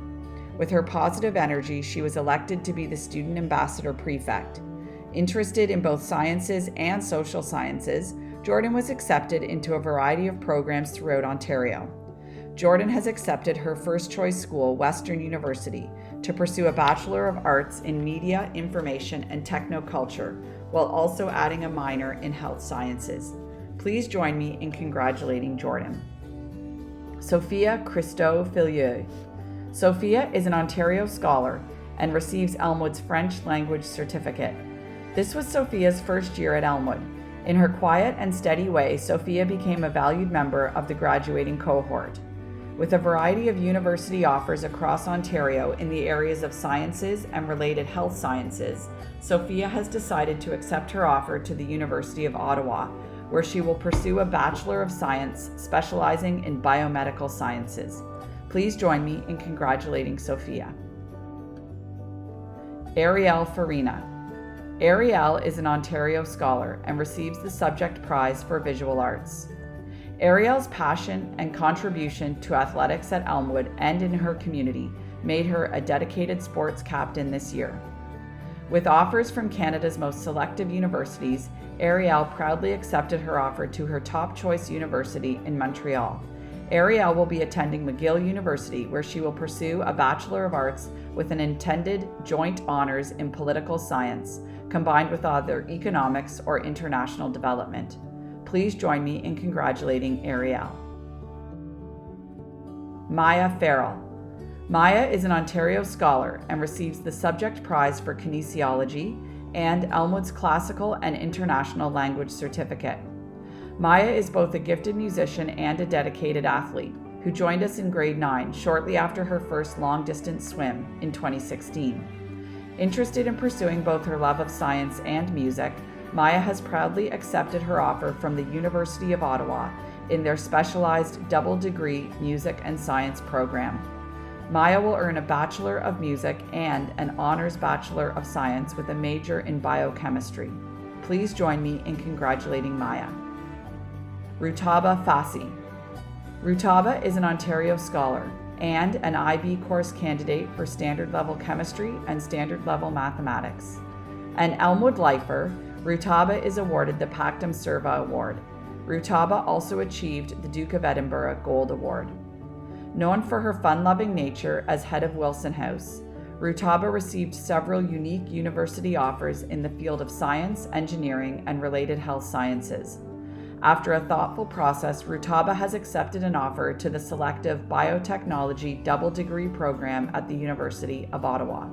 With her positive energy, she was elected to be the Student Ambassador Prefect. Interested in both sciences and social sciences, Jordan was accepted into a variety of programs throughout Ontario. Jordan has accepted her first choice school, Western University, to pursue a Bachelor of Arts in Media, Information, and Technoculture, while also adding a minor in Health Sciences. Please join me in congratulating Jordan. Sophia Christo Filieu. Sophia is an Ontario scholar and receives Elmwood's French language certificate. This was Sophia's first year at Elmwood. In her quiet and steady way, Sophia became a valued member of the graduating cohort. With a variety of university offers across Ontario in the areas of sciences and related health sciences, Sophia has decided to accept her offer to the University of Ottawa, where she will pursue a Bachelor of Science specializing in biomedical sciences. Please join me in congratulating Sophia. Ariel Farina. Ariel is an Ontario scholar and receives the subject prize for visual arts. Ariel's passion and contribution to athletics at Elmwood and in her community made her a dedicated sports captain this year. With offers from Canada's most selective universities, Ariel proudly accepted her offer to her top choice university in Montreal. Ariel will be attending McGill University, where she will pursue a Bachelor of Arts with an intended joint honors in political science, combined with either economics or international development. Please join me in congratulating Ariel. Maya Farrell. Maya is an Ontario scholar and receives the subject prize for kinesiology and Elmwood's Classical and International Language Certificate. Maya is both a gifted musician and a dedicated athlete who joined us in grade 9 shortly after her first long-distance swim in 2016. Interested in pursuing both her love of science and music, Maya has proudly accepted her offer from the University of Ottawa in their specialized double-degree music and science program. Maya will earn a Bachelor of Music and an Honors Bachelor of Science with a major in biochemistry. Please join me in congratulating Maya. Rutaba Fassi. Rutaba is an Ontario scholar and an IB course candidate for standard level chemistry and standard level mathematics. An Elmwood lifer, Rutaba is awarded the Pactum Serva Award. Rutaba also achieved the Duke of Edinburgh Gold Award. Known for her fun-loving nature as head of Wilson House, Rutaba received several unique university offers in the field of science, engineering, and related health sciences. After a thoughtful process, Rutaba has accepted an offer to the selective biotechnology double degree program at the University of Ottawa.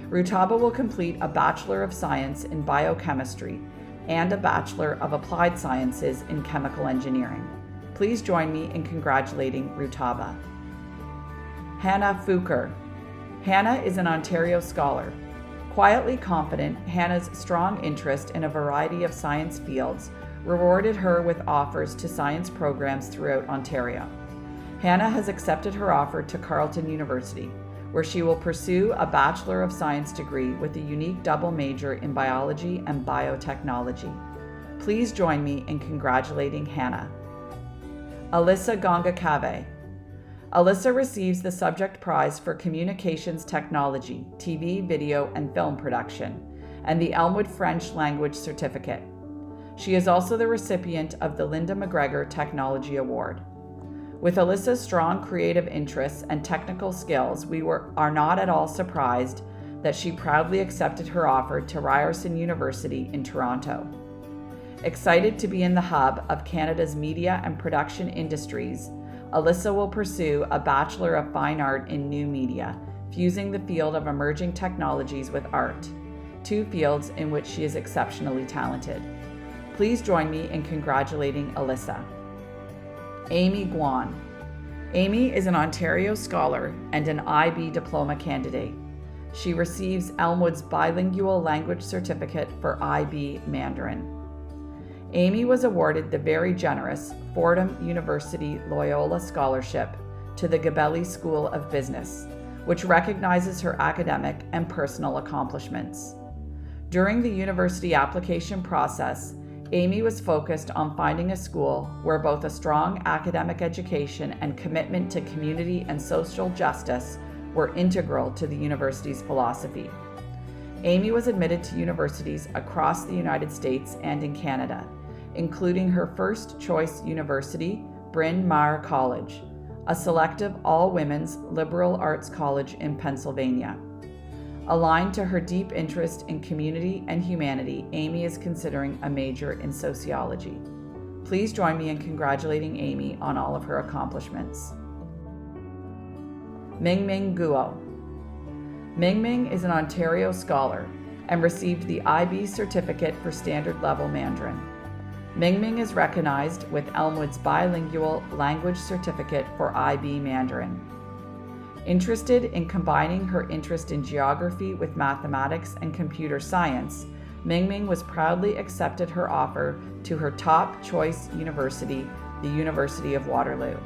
Rutaba will complete a Bachelor of Science in Biochemistry and a Bachelor of Applied Sciences in Chemical Engineering. Please join me in congratulating Rutaba. Hannah Fuker. Hannah is an Ontario scholar. Quietly confident, Hannah's strong interest in a variety of science fields rewarded her with offers to science programs throughout Ontario. Hannah has accepted her offer to Carleton University, where she will pursue a Bachelor of Science degree with a unique double major in biology and biotechnology. Please join me in congratulating Hannah. Alyssa Gongakave. Alyssa receives the subject prize for Communications Technology, TV, video, and film production, and the Elmwood French Language Certificate. She is also the recipient of the Linda McGregor Technology Award. With Alyssa's strong creative interests and technical skills, we are not at all surprised that she proudly accepted her offer to Ryerson University in Toronto. Excited to be in the hub of Canada's media and production industries, Alyssa will pursue a Bachelor of Fine Art in New Media, fusing the field of emerging technologies with art, two fields in which she is exceptionally talented. Please join me in congratulating Alyssa. Amy Guan. Amy is an Ontario scholar and an IB diploma candidate. She receives Elmwood's Bilingual Language Certificate for IB Mandarin. Amy was awarded the very generous Fordham University Loyola Scholarship to the Gabelli School of Business, which recognizes her academic and personal accomplishments. During the university application process, Amy was focused on finding a school where both a strong academic education and commitment to community and social justice were integral to the university's philosophy. Amy was admitted to universities across the United States and in Canada, including her first choice university, Bryn Mawr College, a selective all-women's liberal arts college in Pennsylvania. Aligned to her deep interest in community and humanity, Amy is considering a major in sociology. Please join me in congratulating Amy on all of her accomplishments. Mingming Guo. Mingming is an Ontario scholar and received the IB certificate for standard level Mandarin. Mingming is recognized with Elmwood's bilingual language certificate for IB Mandarin. Interested in combining her interest in geography with mathematics and computer science, Mingming was proudly accepted her offer to her top choice university, the University of Waterloo.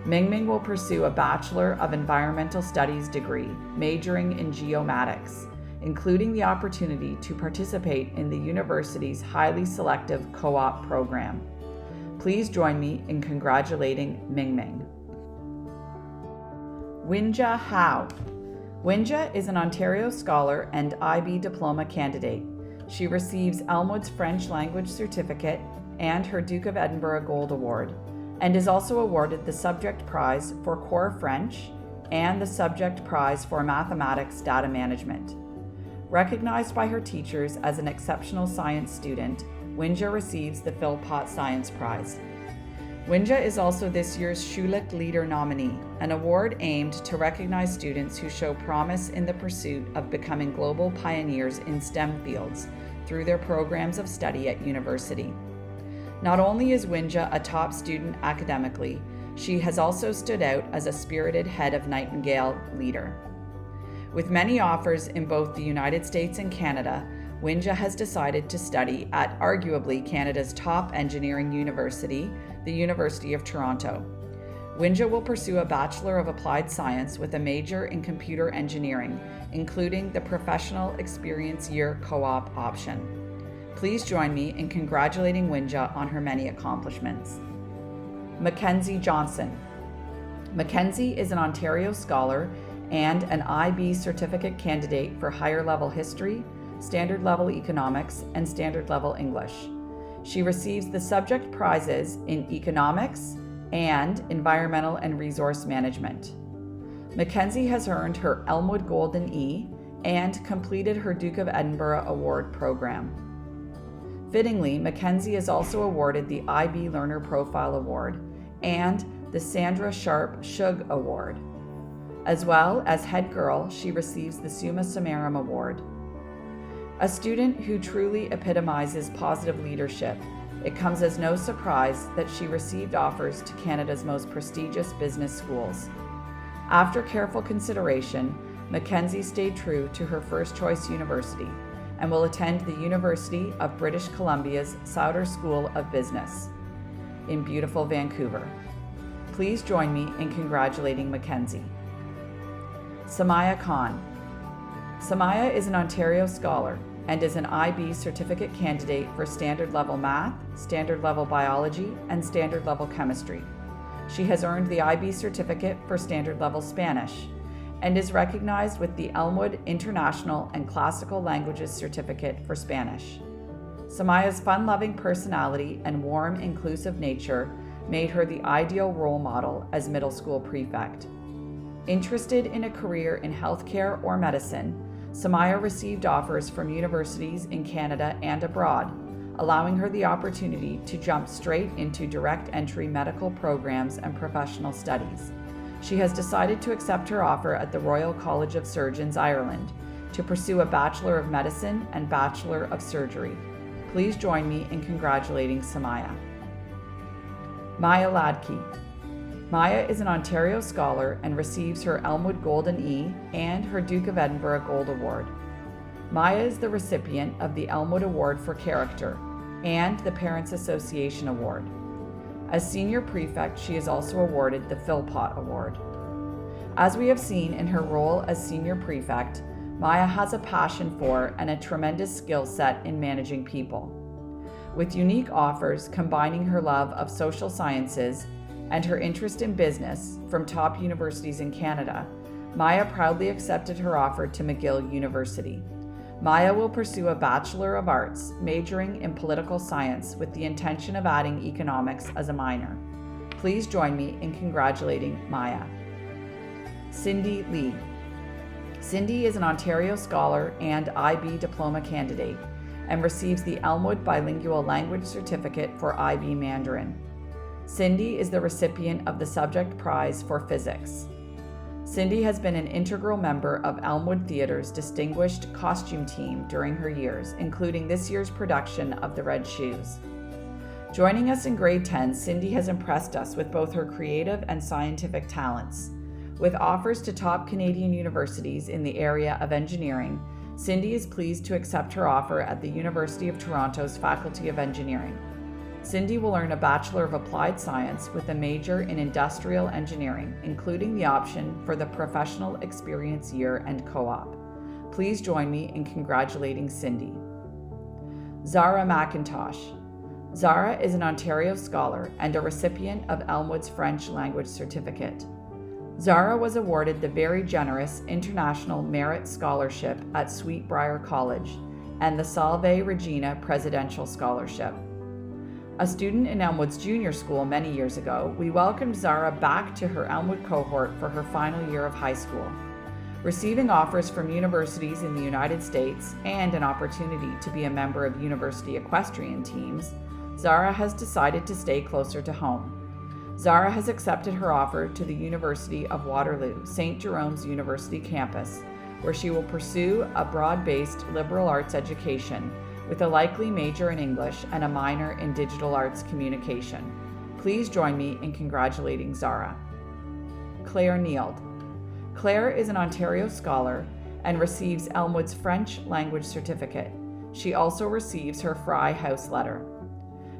Mingming will pursue a Bachelor of Environmental Studies degree, majoring in geomatics, including the opportunity to participate in the university's highly selective co-op program. Please join me in congratulating Mingming. Winja Hao. Winja is an Ontario scholar and IB diploma candidate. She receives Elmwood's French language certificate and her Duke of Edinburgh Gold Award, and is also awarded the Subject Prize for Core French and the Subject Prize for Mathematics Data Management. Recognized by her teachers as an exceptional science student, Winja receives the Philpott Science Prize. Winja is also this year's Schulich Leader nominee, an award aimed to recognize students who show promise in the pursuit of becoming global pioneers in STEM fields through their programs of study at university. Not only is Winja a top student academically, she has also stood out as a spirited head of Nightingale leader. With many offers in both the United States and Canada, Winja has decided to study at arguably Canada's top engineering university, the University of Toronto. Winja will pursue a Bachelor of Applied Science with a major in computer engineering, including the Professional Experience Year co-op option. Please join me in congratulating Winja on her many accomplishments. Mackenzie Johnson. Mackenzie is an Ontario scholar and an IB certificate candidate for higher level history, standard level economics, and standard level English. She receives the subject prizes in economics and environmental and resource management. Mackenzie has earned her Elmwood Golden E and completed her Duke of Edinburgh Award program. Fittingly, Mackenzie is also awarded the IB Learner Profile Award and the Sandra Sharp Shug Award. As well as head girl, she receives the Summa Summarum Award. A student who truly epitomizes positive leadership, it comes as no surprise that she received offers to Canada's most prestigious business schools. After careful consideration, Mackenzie stayed true to her first choice university and will attend the University of British Columbia's Sauder School of Business in beautiful Vancouver. Please join me in congratulating Mackenzie. Samaya Khan. Samaya is an Ontario scholar and is an IB certificate candidate for standard level math, standard level biology, and standard level chemistry. She has earned the IB certificate for standard level Spanish and is recognized with the Elmwood International and Classical Languages Certificate for Spanish. Samaya's fun-loving personality and warm, inclusive nature made her the ideal role model as middle school prefect. Interested in a career in healthcare or medicine, Samaya received offers from universities in Canada and abroad, allowing her the opportunity to jump straight into direct entry medical programs and professional studies. She has decided to accept her offer at the Royal College of Surgeons, Ireland, to pursue a Bachelor of Medicine and Bachelor of Surgery. Please join me in congratulating Samaya. Maya Ladke. Maya is an Ontario scholar and receives her Elmwood Golden E and her Duke of Edinburgh Gold Award. Maya is the recipient of the Elmwood Award for Character and the Parents Association Award. As senior prefect, she is also awarded the Philpott Award. As we have seen in her role as senior prefect, Maya has a passion for and a tremendous skill set in managing people. With unique offers combining her love of social sciences and her interest in business from top universities in Canada, Maya proudly accepted her offer to McGill University. Maya will pursue a Bachelor of Arts, majoring in political science with the intention of adding economics as a minor. Please join me in congratulating Maya. Cindy Lee. Cindy is an Ontario scholar and IB diploma candidate and receives the Elmwood Bilingual Language Certificate for IB Mandarin. Cindy is the recipient of the Subject Prize for Physics. Cindy has been an integral member of Elmwood Theatre's distinguished costume team during her years, including this year's production of The Red Shoes. Joining us in grade 10, Cindy has impressed us with both her creative and scientific talents. With offers to top Canadian universities in the area of engineering, Cindy is pleased to accept her offer at the University of Toronto's Faculty of Engineering. Cindy will earn a Bachelor of Applied Science with a major in Industrial Engineering, including the option for the Professional Experience Year and Co-op. Please join me in congratulating Cindy. Zara McIntosh. Zara is an Ontario scholar and a recipient of Elmwood's French Language Certificate. Zara was awarded the very generous International Merit Scholarship at Sweetbriar College and the Salve Regina Presidential Scholarship. A student in Elmwood's junior school many years ago, we welcomed Zara back to her Elmwood cohort for her final year of high school. Receiving offers from universities in the United States and an opportunity to be a member of university equestrian teams, Zara has decided to stay closer to home. Zara has accepted her offer to the University of Waterloo, St. Jerome's University campus, where she will pursue a broad-based liberal arts education with a likely major in English and a minor in digital arts communication. Please join me in congratulating Zara. Claire Neild. Claire is an Ontario scholar and receives Elmwood's French Language Certificate. She also receives her Fry House letter.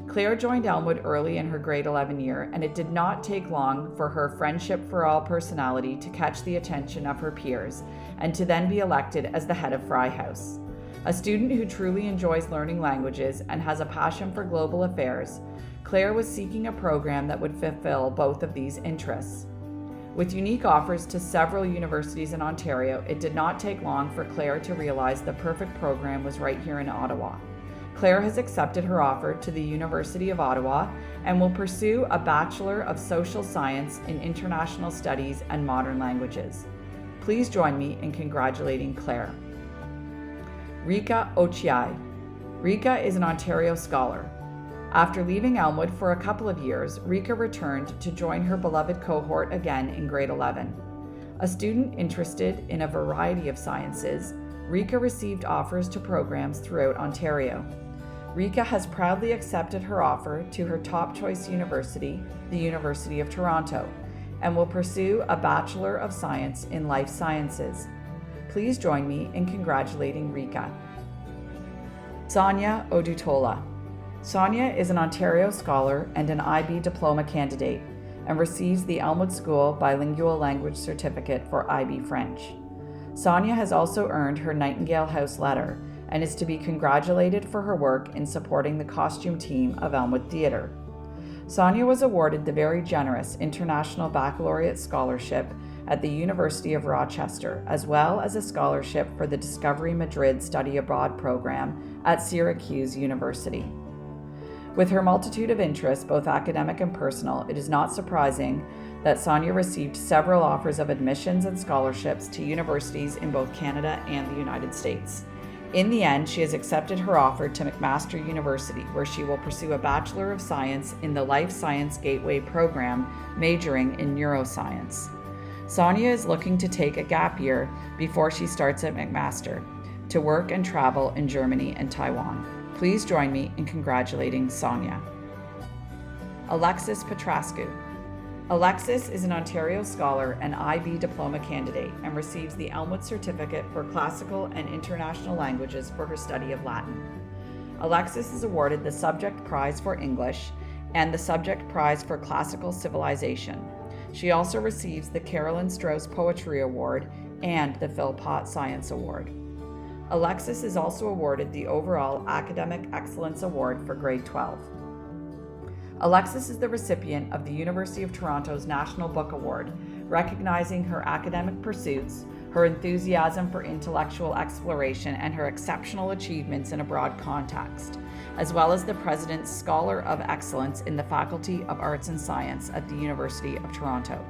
Claire joined Elmwood early in her grade 11 year, and it did not take long for her friendship for all personality to catch the attention of her peers and to then be elected as the head of Fry House. A student who truly enjoys learning languages and has a passion for global affairs, Claire was seeking a program that would fulfill both of these interests. With unique offers to several universities in Ontario, it did not take long for Claire to realize the perfect program was right here in Ottawa. Claire has accepted her offer to the University of Ottawa and will pursue a Bachelor of Social Science in International Studies and Modern Languages. Please join me in congratulating Claire. Rika Ochiai. Rika is an Ontario scholar. After leaving Elmwood for a couple of years, Rika returned to join her beloved cohort again in grade 11. A student interested in a variety of sciences, Rika received offers to programs throughout Ontario. Rika has proudly accepted her offer to her top choice university, the University of Toronto, and will pursue a Bachelor of Science in Life Sciences. Please join me in congratulating Rika. Sonia Odutola. Sonia is an Ontario scholar and an IB diploma candidate and receives the Elmwood School Bilingual Language Certificate for IB French. Sonia has also earned her Nightingale House letter and is to be congratulated for her work in supporting the costume team of Elmwood Theatre. Sonia was awarded the very generous International Baccalaureate Scholarship at the University of Rochester, as well as a scholarship for the Discovery Madrid Study Abroad program at Syracuse University. With her multitude of interests, both academic and personal, it is not surprising that Sonia received several offers of admissions and scholarships to universities in both Canada and the United States. In the end, she has accepted her offer to McMaster University, where she will pursue a Bachelor of Science in the Life Science Gateway program, majoring in neuroscience. Sonia is looking to take a gap year before she starts at McMaster to work and travel in Germany and Taiwan. Please join me in congratulating Sonia. Alexis Petrascu. Alexis is an Ontario scholar and IB diploma candidate and receives the Elmwood Certificate for Classical and International Languages for her study of Latin. Alexis is awarded the Subject Prize for English and the Subject Prize for Classical Civilization. She also receives the Carolyn Strauss Poetry Award and the Philpott Science Award. Alexis is also awarded the overall Academic Excellence Award for grade 12. Alexis is the recipient of the University of Toronto's National Book Award, recognizing her academic pursuits, her enthusiasm for intellectual exploration, and her exceptional achievements in a broad context, as well as the President's Scholar of Excellence in the Faculty of Arts and Science at the University of Toronto.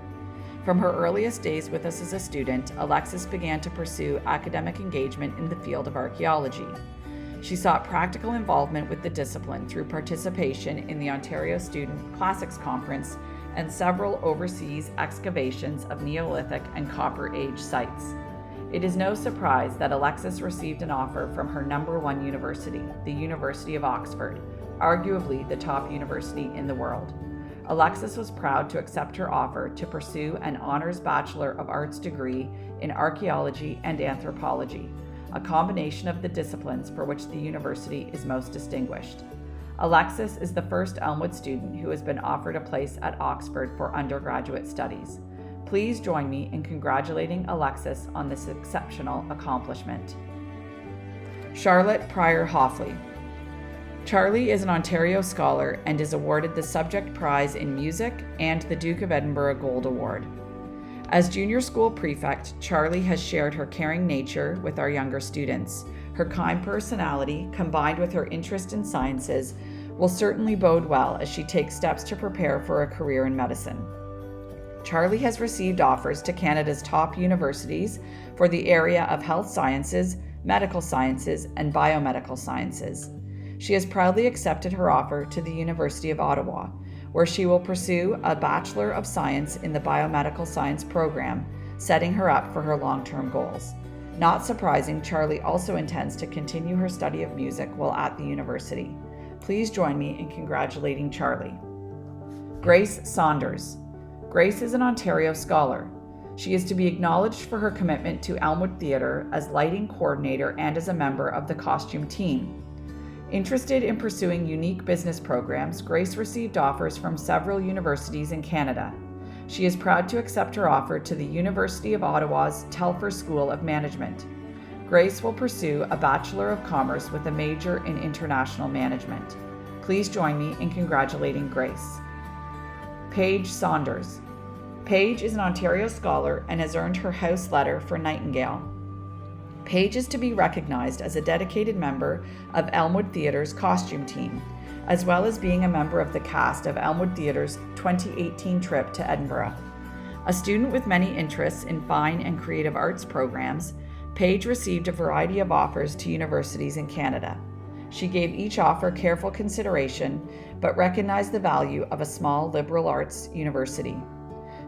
From her earliest days with us as a student, Alexis began to pursue academic engagement in the field of archaeology. She sought practical involvement with the discipline through participation in the Ontario Student Classics Conference and several overseas excavations of Neolithic and Copper Age sites. It is no surprise that Alexis received an offer from her number one university, the University of Oxford, arguably the top university in the world. Alexis was proud to accept her offer to pursue an honors Bachelor of Arts degree in archaeology and anthropology, a combination of the disciplines for which the university is most distinguished. Alexis is the first Elmwood student who has been offered a place at Oxford for undergraduate studies. Please join me in congratulating Alexis on this exceptional accomplishment. Charlotte Pryor Hoffley. Charlie is an Ontario scholar and is awarded the Subject Prize in Music and the Duke of Edinburgh Gold Award. As junior school prefect, Charlie has shared her caring nature with our younger students. Her kind personality, combined with her interest in sciences, will certainly bode well as she takes steps to prepare for a career in medicine. Charlie has received offers to Canada's top universities for the area of health sciences, medical sciences, and biomedical sciences. She has proudly accepted her offer to the University of Ottawa, where she will pursue a Bachelor of Science in the Biomedical Science program, setting her up for her long-term goals. Not surprising, Charlie also intends to continue her study of music while at the university. Please join me in congratulating Charlie. Grace Saunders. Grace is an Ontario scholar. She is to be acknowledged for her commitment to Elmwood Theatre as lighting coordinator and as a member of the costume team. Interested in pursuing unique business programs, Grace received offers from several universities in Canada. She is proud to accept her offer to the University of Ottawa's Telfer School of Management. Grace will pursue a Bachelor of Commerce with a major in international management. Please join me in congratulating Grace. Paige Saunders. Paige is an Ontario scholar and has earned her House Letter for Nightingale. Paige is to be recognized as a dedicated member of Elmwood Theatre's costume team, as well as being a member of the cast of Elmwood Theatre's 2018 trip to Edinburgh. A student with many interests in fine and creative arts programs, Paige received a variety of offers to universities in Canada. She gave each offer careful consideration, but recognized the value of a small liberal arts university.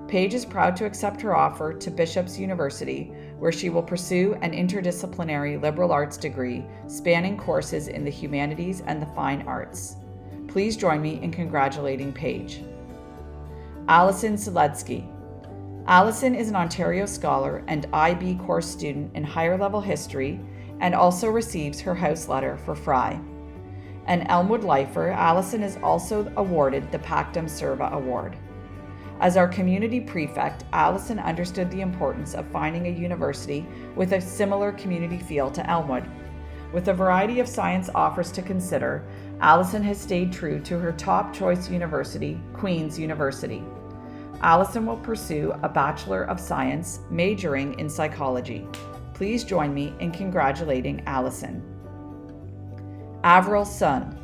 Paige is proud to accept her offer to Bishop's University, where she will pursue an interdisciplinary liberal arts degree spanning courses in the humanities and the fine arts. Please join me in congratulating Paige. Alison Seletsky. Alison is an Ontario scholar and IB course student in higher level history and also receives her House Letter for Fry. An Elmwood lifer, Alison is also awarded the Pactum Serva Award. As our community prefect, Alison understood the importance of finding a university with a similar community feel to Elmwood. With a variety of science offers to consider, Alison has stayed true to her top choice university, Queen's University. Alison will pursue a Bachelor of Science, majoring in psychology. Please join me in congratulating Alison. Avril Sun.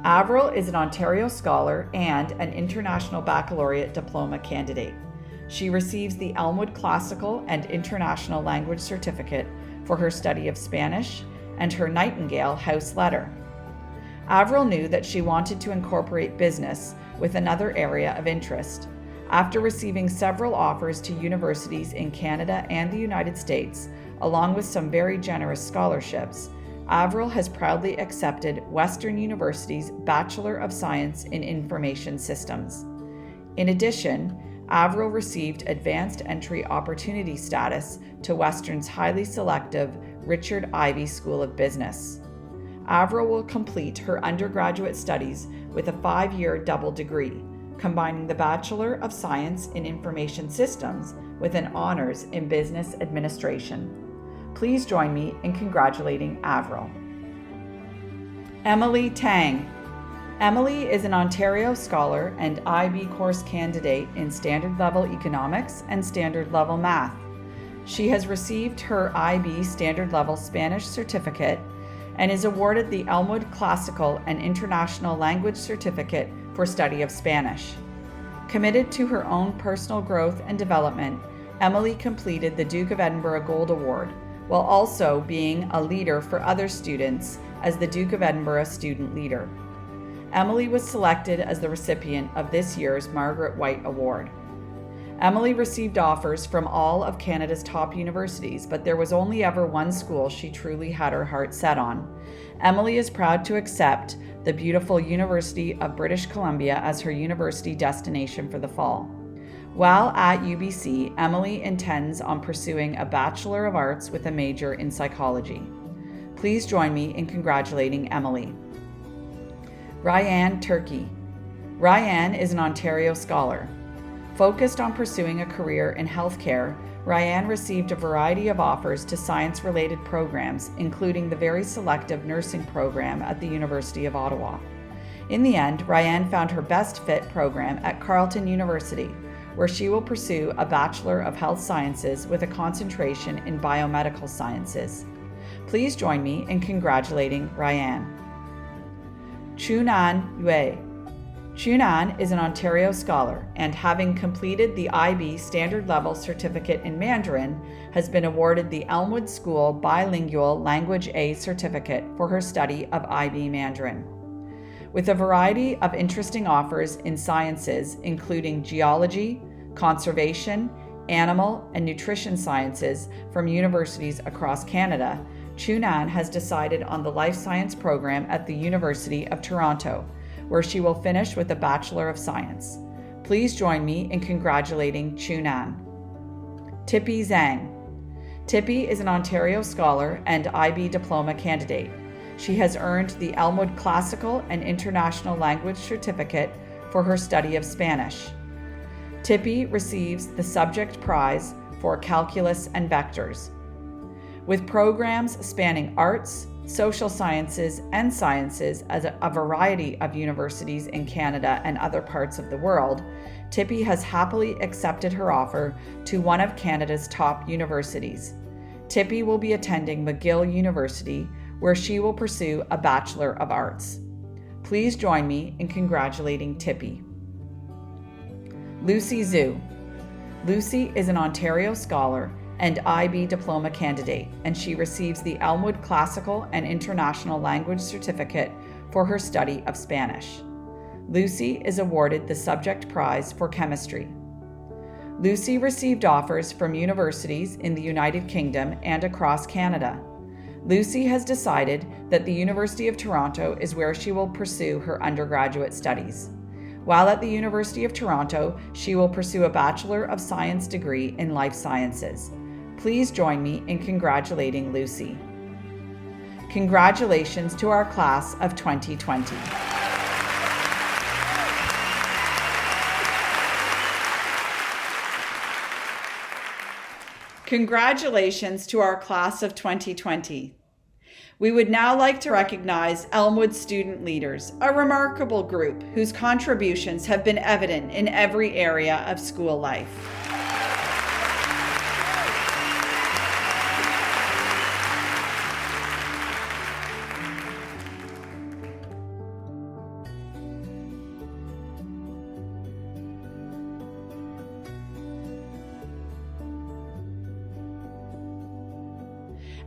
Avril is an Ontario scholar and an International Baccalaureate diploma candidate. She receives the Elmwood Classical and International Language Certificate for her study of Spanish and her Nightingale House Letter. Avril knew that she wanted to incorporate business with another area of interest. After receiving several offers to universities in Canada and the United States, along with some very generous scholarships, Avril has proudly accepted Western University's Bachelor of Science in Information Systems. In addition, Avril received advanced entry opportunity status to Western's highly selective Richard Ivey School of Business. Avril will complete her undergraduate studies with a 5-year double degree, combining the Bachelor of Science in Information Systems with an honors in Business Administration. Please join me in congratulating Avril. Emily Tang. Emily is an Ontario scholar and IB course candidate in Standard Level Economics and Standard Level Math. She has received her IB Standard Level Spanish certificate and is awarded the Elmwood Classical and International Language Certificate for study of Spanish. Committed to her own personal growth and development, Emily completed the Duke of Edinburgh Gold Award, while also being a leader for other students as the Duke of Edinburgh Student Leader. Emily was selected as the recipient of this year's Margaret White Award. Emily received offers from all of Canada's top universities, but there was only ever one school she truly had her heart set on. Emily is proud to accept the beautiful University of British Columbia as her university destination for the fall. While at UBC, Emily intends on pursuing a Bachelor of Arts with a major in psychology. Please join me in congratulating Emily. Ryan Turkey. Ryan is an Ontario scholar. Focused on pursuing a career in healthcare, Ryan received a variety of offers to science-related programs, including the very selective nursing program at the University of Ottawa. In the end, Ryan found her best fit program at Carleton University, where she will pursue a Bachelor of Health Sciences with a concentration in biomedical sciences. Please join me in congratulating Ryan. Chunan Yue. Chunan is an Ontario scholar and, having completed the IB Standard Level Certificate in Mandarin, has been awarded the Elmwood School Bilingual Language A Certificate for her study of IB Mandarin. With a variety of interesting offers in sciences, including geology, conservation, animal, and nutrition sciences from universities across Canada, Chunan has decided on the life science program at the University of Toronto, where she will finish with a Bachelor of Science. Please join me in congratulating Chunan. Tippi Zhang. Tippi is an Ontario scholar and IB diploma candidate. She has earned the Elmwood Classical and International Language Certificate for her study of Spanish. Tippi receives the subject prize for Calculus and Vectors. With programs spanning arts, social sciences, and sciences at a variety of universities in Canada and other parts of the world, Tippi has happily accepted her offer to one of Canada's top universities. Tippi will be attending McGill University, where she will pursue a Bachelor of Arts. Please join me in congratulating Tippi. Lucy Zhu. Lucy is an Ontario scholar and IB diploma candidate, and she receives the Elmwood Classical and International Language Certificate for her study of Spanish. Lucy is awarded the subject prize for chemistry. Lucy received offers from universities in the United Kingdom and across Canada. Lucy has decided that the University of Toronto is where she will pursue her undergraduate studies. While at the University of Toronto, she will pursue a Bachelor of Science degree in Life Sciences. Please join me in congratulating Lucy. Congratulations to our class of 2020. Congratulations to our class of 2020. We would now like to recognize Elmwood student leaders, a remarkable group whose contributions have been evident in every area of school life.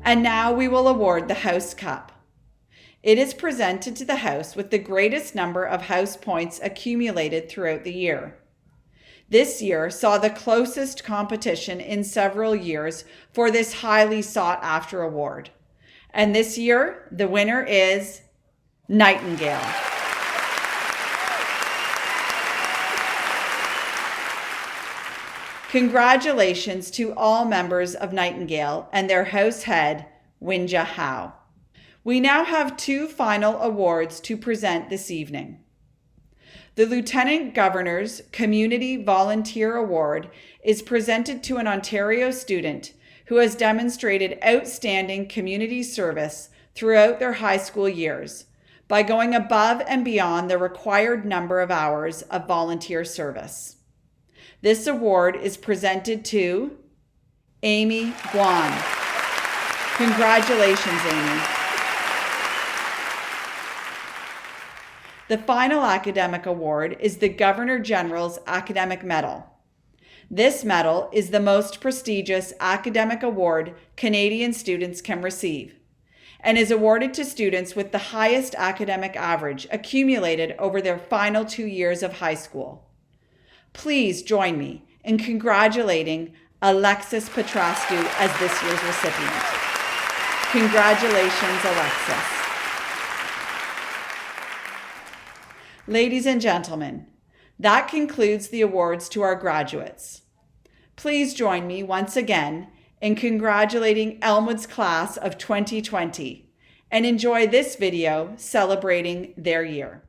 And now we will award the House Cup. It is presented to the House with the greatest number of House points accumulated throughout the year. This year saw the closest competition in several years for this highly sought-after award. And this year, the winner is Nightingale. Congratulations to all members of Nightingale and their house head, Winja Howe. We now have two final awards to present this evening. The Lieutenant Governor's Community Volunteer Award is presented to an Ontario student who has demonstrated outstanding community service throughout their high school years by going above and beyond the required number of hours of volunteer service. This award is presented to Amy Guan. Congratulations, Amy. The final academic award is the Governor General's Academic Medal. This medal is the most prestigious academic award Canadian students can receive, and is awarded to students with the highest academic average accumulated over their final 2 years of high school. Please join me in congratulating Alexis Petrascu as this year's recipient. Congratulations, Alexis. Ladies and gentlemen, that concludes the awards to our graduates. Please join me once again in congratulating Elmwood's class of 2020 and enjoy this video celebrating their year.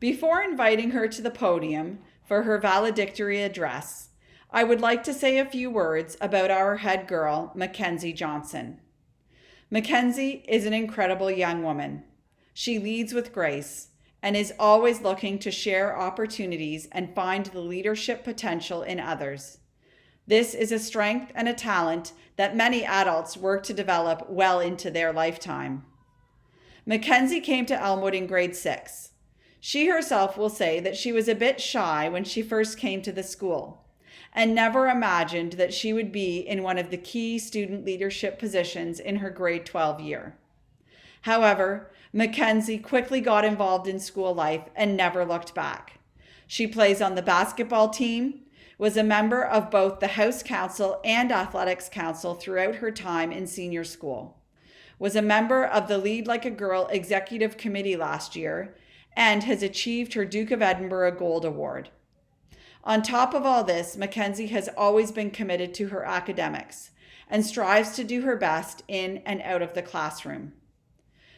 Before inviting her to the podium for her valedictory address, I would like to say a few words about our head girl, Mackenzie Johnson. Mackenzie is an incredible young woman. She leads with grace and is always looking to share opportunities and find the leadership potential in others. This is a strength and a talent that many adults work to develop well into their lifetime. Mackenzie came to Elmwood in grade 6. She herself will say that she was a bit shy when she first came to the school and never imagined that she would be in one of the key student leadership positions in her grade 12 year. However, Mackenzie quickly got involved in school life and never looked back. She plays on the basketball team, was a member of both the House Council and Athletics Council throughout her time in senior school, was a member of the Lead Like a Girl Executive Committee last year, and has achieved her Duke of Edinburgh Gold Award. On top of all this, Mackenzie has always been committed to her academics and strives to do her best in and out of the classroom.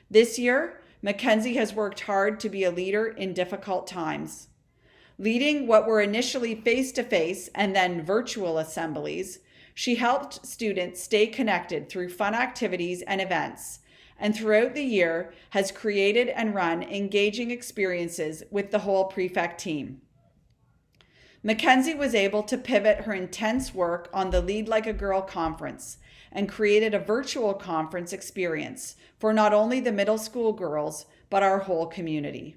This year, Mackenzie has worked hard to be a leader in difficult times. Leading what were initially face-to-face and then virtual assemblies, she helped students stay connected through fun activities and events, and throughout the year has created and run engaging experiences with the whole Prefect team. Mackenzie was able to pivot her intense work on the Lead Like a Girl conference and created a virtual conference experience for not only the middle school girls, but our whole community.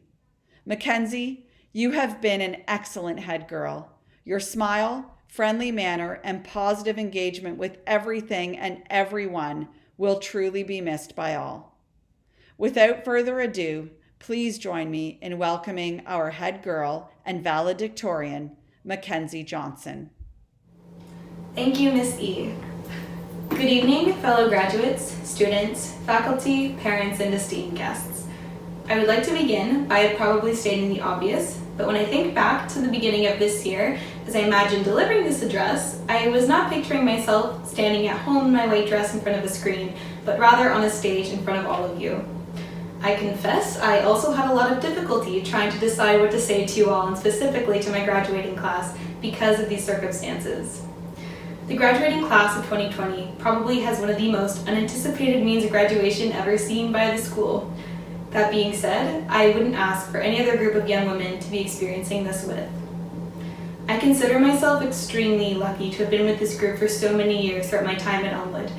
Mackenzie, you have been an excellent head girl. Your smile, friendly manner, and positive engagement with everything and everyone will truly be missed by all. Without further ado, please join me in welcoming our head girl and valedictorian, Mackenzie Johnson. Thank you, Miss E. Good evening, fellow graduates, students, faculty, parents, and esteemed guests. I would like to begin by probably stating the obvious, but when I think back to the beginning of this year, as I imagined delivering this address, I was not picturing myself standing at home in my white dress in front of a screen, but rather on a stage in front of all of you. I confess I also had a lot of difficulty trying to decide what to say to you all, and specifically to my graduating class, because of these circumstances. The graduating class of 2020 probably has one of the most unanticipated means of graduation ever seen by the school. That being said, I wouldn't ask for any other group of young women to be experiencing this with. I consider myself extremely lucky to have been with this group for so many years throughout my time at Elmwood.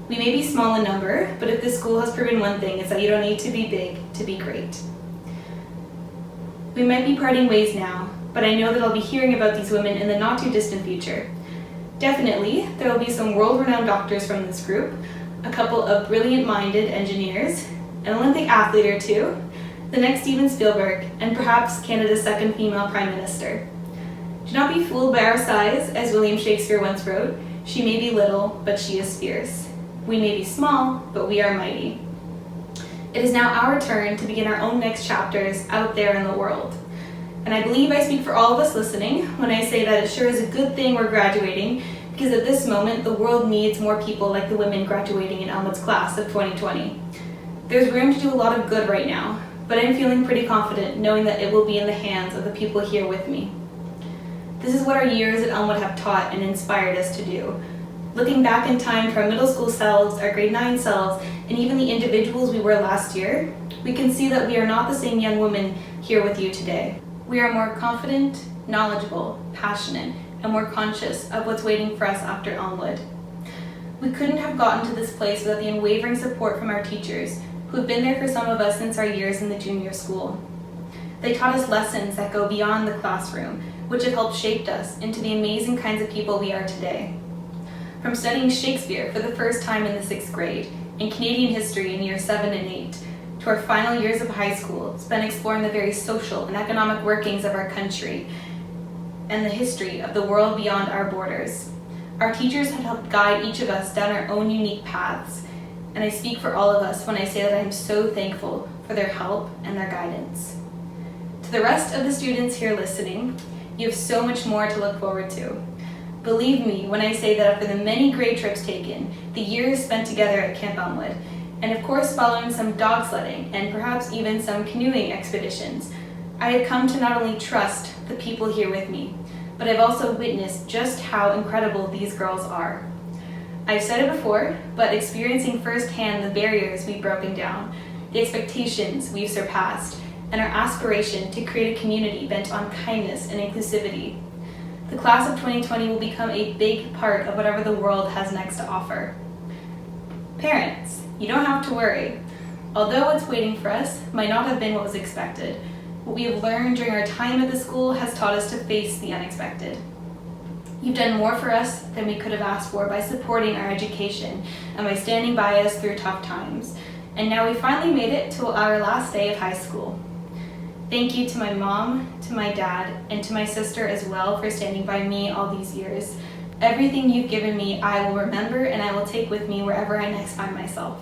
We may be small in number, but if this school has proven one thing, it's that you don't need to be big to be great. We might be parting ways now, but I know that I'll be hearing about these women in the not too distant future. Definitely, there will be some world-renowned doctors from this group, a couple of brilliant-minded engineers, an Olympic athlete or two, the next Steven Spielberg, and perhaps Canada's second female Prime Minister. Do not be fooled by our size, as William Shakespeare once wrote, she may be little, but she is fierce. We may be small, but we are mighty. It is now our turn to begin our own next chapters out there in the world. And I believe I speak for all of us listening when I say that it sure is a good thing we're graduating, because at this moment, the world needs more people like the women graduating in Elmwood's class of 2020. There's room to do a lot of good right now, but I'm feeling pretty confident knowing that it will be in the hands of the people here with me. This is what our years at Elmwood have taught and inspired us to do. Looking back in time to our middle school selves, our grade 9 selves, and even the individuals we were last year, we can see that we are not the same young women here with you today. We are more confident, knowledgeable, passionate, and more conscious of what's waiting for us after Elmwood. We couldn't have gotten to this place without the unwavering support from our teachers, who have been there for some of us since our years in the junior school. They taught us lessons that go beyond the classroom, which have helped shape us into the amazing kinds of people we are today. From studying Shakespeare for the first time in the 6th grade, and Canadian history in year 7 and 8, to our final years of high school, spent exploring the very social and economic workings of our country and the history of the world beyond our borders. Our teachers have helped guide each of us down our own unique paths, and I speak for all of us when I say that I am so thankful for their help and their guidance. To the rest of the students here listening, you have so much more to look forward to. Believe me when I say that after the many great trips taken, the years spent together at Camp Elmwood, and of course following some dog sledding and perhaps even some canoeing expeditions, I have come to not only trust the people here with me, but I've also witnessed just how incredible these girls are. I've said it before, but experiencing firsthand the barriers we've broken down, the expectations we've surpassed, and our aspiration to create a community bent on kindness and inclusivity. The class of 2020 will become a big part of whatever the world has next to offer. Parents, you don't have to worry. Although what's waiting for us might not have been what was expected, what we have learned during our time at the school has taught us to face the unexpected. You've done more for us than we could have asked for by supporting our education and by standing by us through tough times. And now we finally made it to our last day of high school. Thank you to my mom, to my dad, and to my sister as well for standing by me all these years. Everything you've given me, I will remember and I will take with me wherever I next find myself.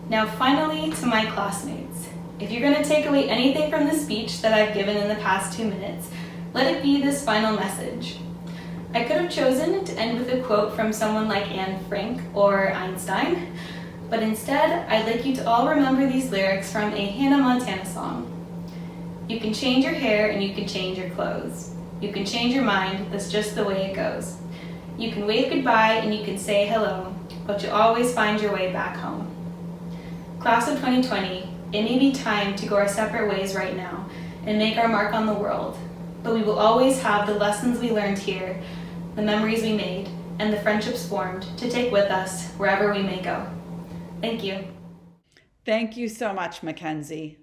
Now finally, to my classmates. If you're going to take away anything from the speech that I've given in the past 2 minutes, let it be this final message. I could have chosen to end with a quote from someone like Anne Frank or Einstein, but instead, I'd like you to all remember these lyrics from a Hannah Montana song. You can change your hair and you can change your clothes. You can change your mind, that's just the way it goes. You can wave goodbye and you can say hello, but you'll always find your way back home. Class of 2020, it may be time to go our separate ways right now and make our mark on the world, but we will always have the lessons we learned here, the memories we made, and the friendships formed to take with us wherever we may go. Thank you. Thank you so much, Mackenzie.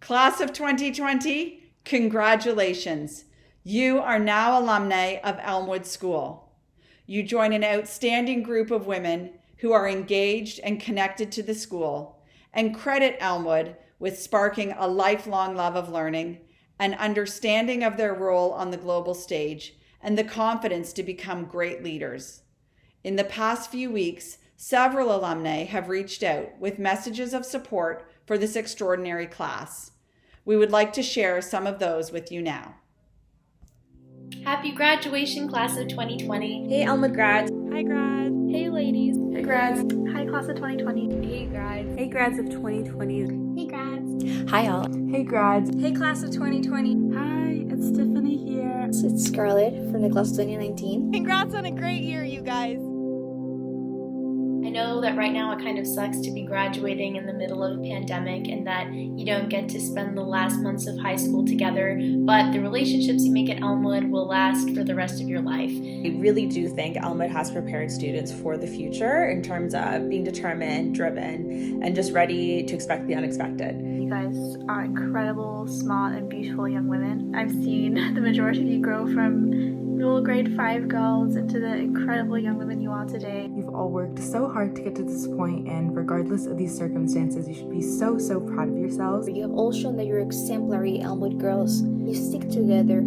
Class of 2020, congratulations. You are now alumni of Elmwood School. You join an outstanding group of women who are engaged and connected to the school, and credit Elmwood with sparking a lifelong love of learning, an understanding of their role on the global stage, and the confidence to become great leaders. In the past few weeks, several alumni have reached out with messages of support for this extraordinary class. We would like to share some of those with you now. Happy graduation, class of 2020. Hey, Elmwood grads. Hi, grads. Hey, ladies. Hey, grads. Hi, class of 2020. Hey, grads. Hey, grads of 2020. Hey, grads. Hi, all. Hey, grads. Hey, class of 2020. Hi, it's Tiffany here. It's Scarlett from the class of 2019. Congrats on a great year, you guys. I know that right now it kind of sucks to be graduating in the middle of a pandemic and that you don't get to spend the last months of high school together, but the relationships you make at Elmwood will last for the rest of your life. I really do think Elmwood has prepared students for the future in terms of being determined, driven, and just ready to expect the unexpected. You guys are incredible, smart, and beautiful young women. I've seen the majority of you grow from little grade 5 girls into the incredible young women you are today. You've all worked so hard to get to this point, and regardless of these circumstances, you should be so proud of yourselves. You have all shown that you're exemplary Elmwood girls. You stick together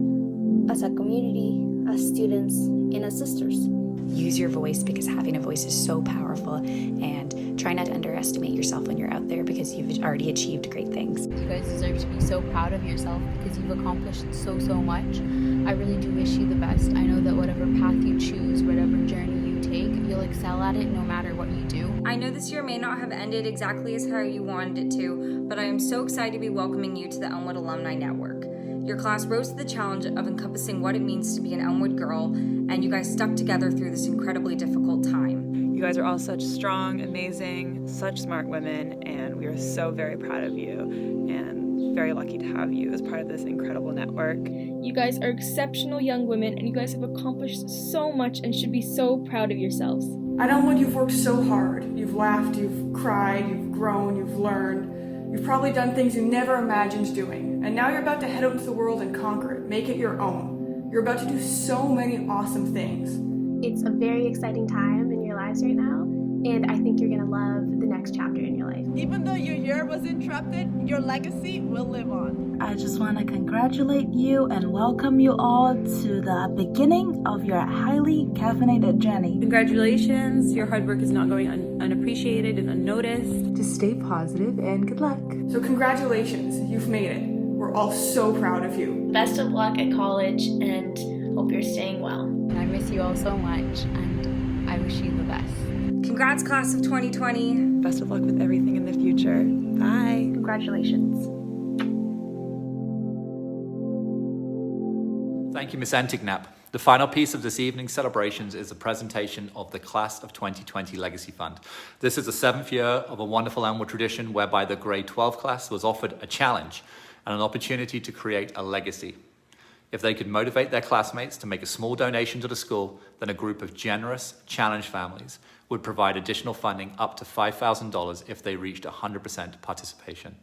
as a community, as students, and as sisters. Use your voice, because having a voice is so powerful, and try not to underestimate yourself when you're out there, because you've already achieved great things. You guys deserve to be so proud of yourself because you've accomplished so much. I really do wish you the best. I know that whatever path you choose, whatever journey you take, you'll excel at it no matter what you do. I know this year may not have ended exactly as how you wanted it to, but I am so excited to be welcoming you to the Elmwood Alumni Network. Your class rose to the challenge of encompassing what it means to be an Elmwood girl, and you guys stuck together through this incredibly difficult time. You guys are all such strong, amazing, such smart women, and we are so very proud of you and very lucky to have you as part of this incredible network. You guys are exceptional young women, and you guys have accomplished so much and should be so proud of yourselves. At Elmwood, you've worked so hard. You've laughed, you've cried, you've grown, you've learned. You've probably done things you never imagined doing, and now you're about to head out into the world and conquer it, make it your own. You're about to do so many awesome things. It's a very exciting time in your lives right now, and I think you're going to love the next chapter in your life. Even though your year was interrupted, your legacy will live on. I just want to congratulate you and welcome you all to the beginning of your highly caffeinated journey. Congratulations, your hard work is not going unappreciated and unnoticed. Just stay positive and good luck. So congratulations, you've made it. We're all so proud of you. Best of luck at college, and hope you're staying well. I miss you all so much, and I wish you the best. Congrats, class of 2020. Best of luck with everything in the future. Bye. Congratulations. Thank you, Ms. Entignap. The final piece of this evening's celebrations is the presentation of the Class of 2020 Legacy Fund. This is the 7th year of a wonderful Elmwood tradition whereby the grade 12 class was offered a challenge and an opportunity to create a legacy. If they could motivate their classmates to make a small donation to the school, then a group of generous, challenged families would provide additional funding up to $5,000 if they reached 100% participation.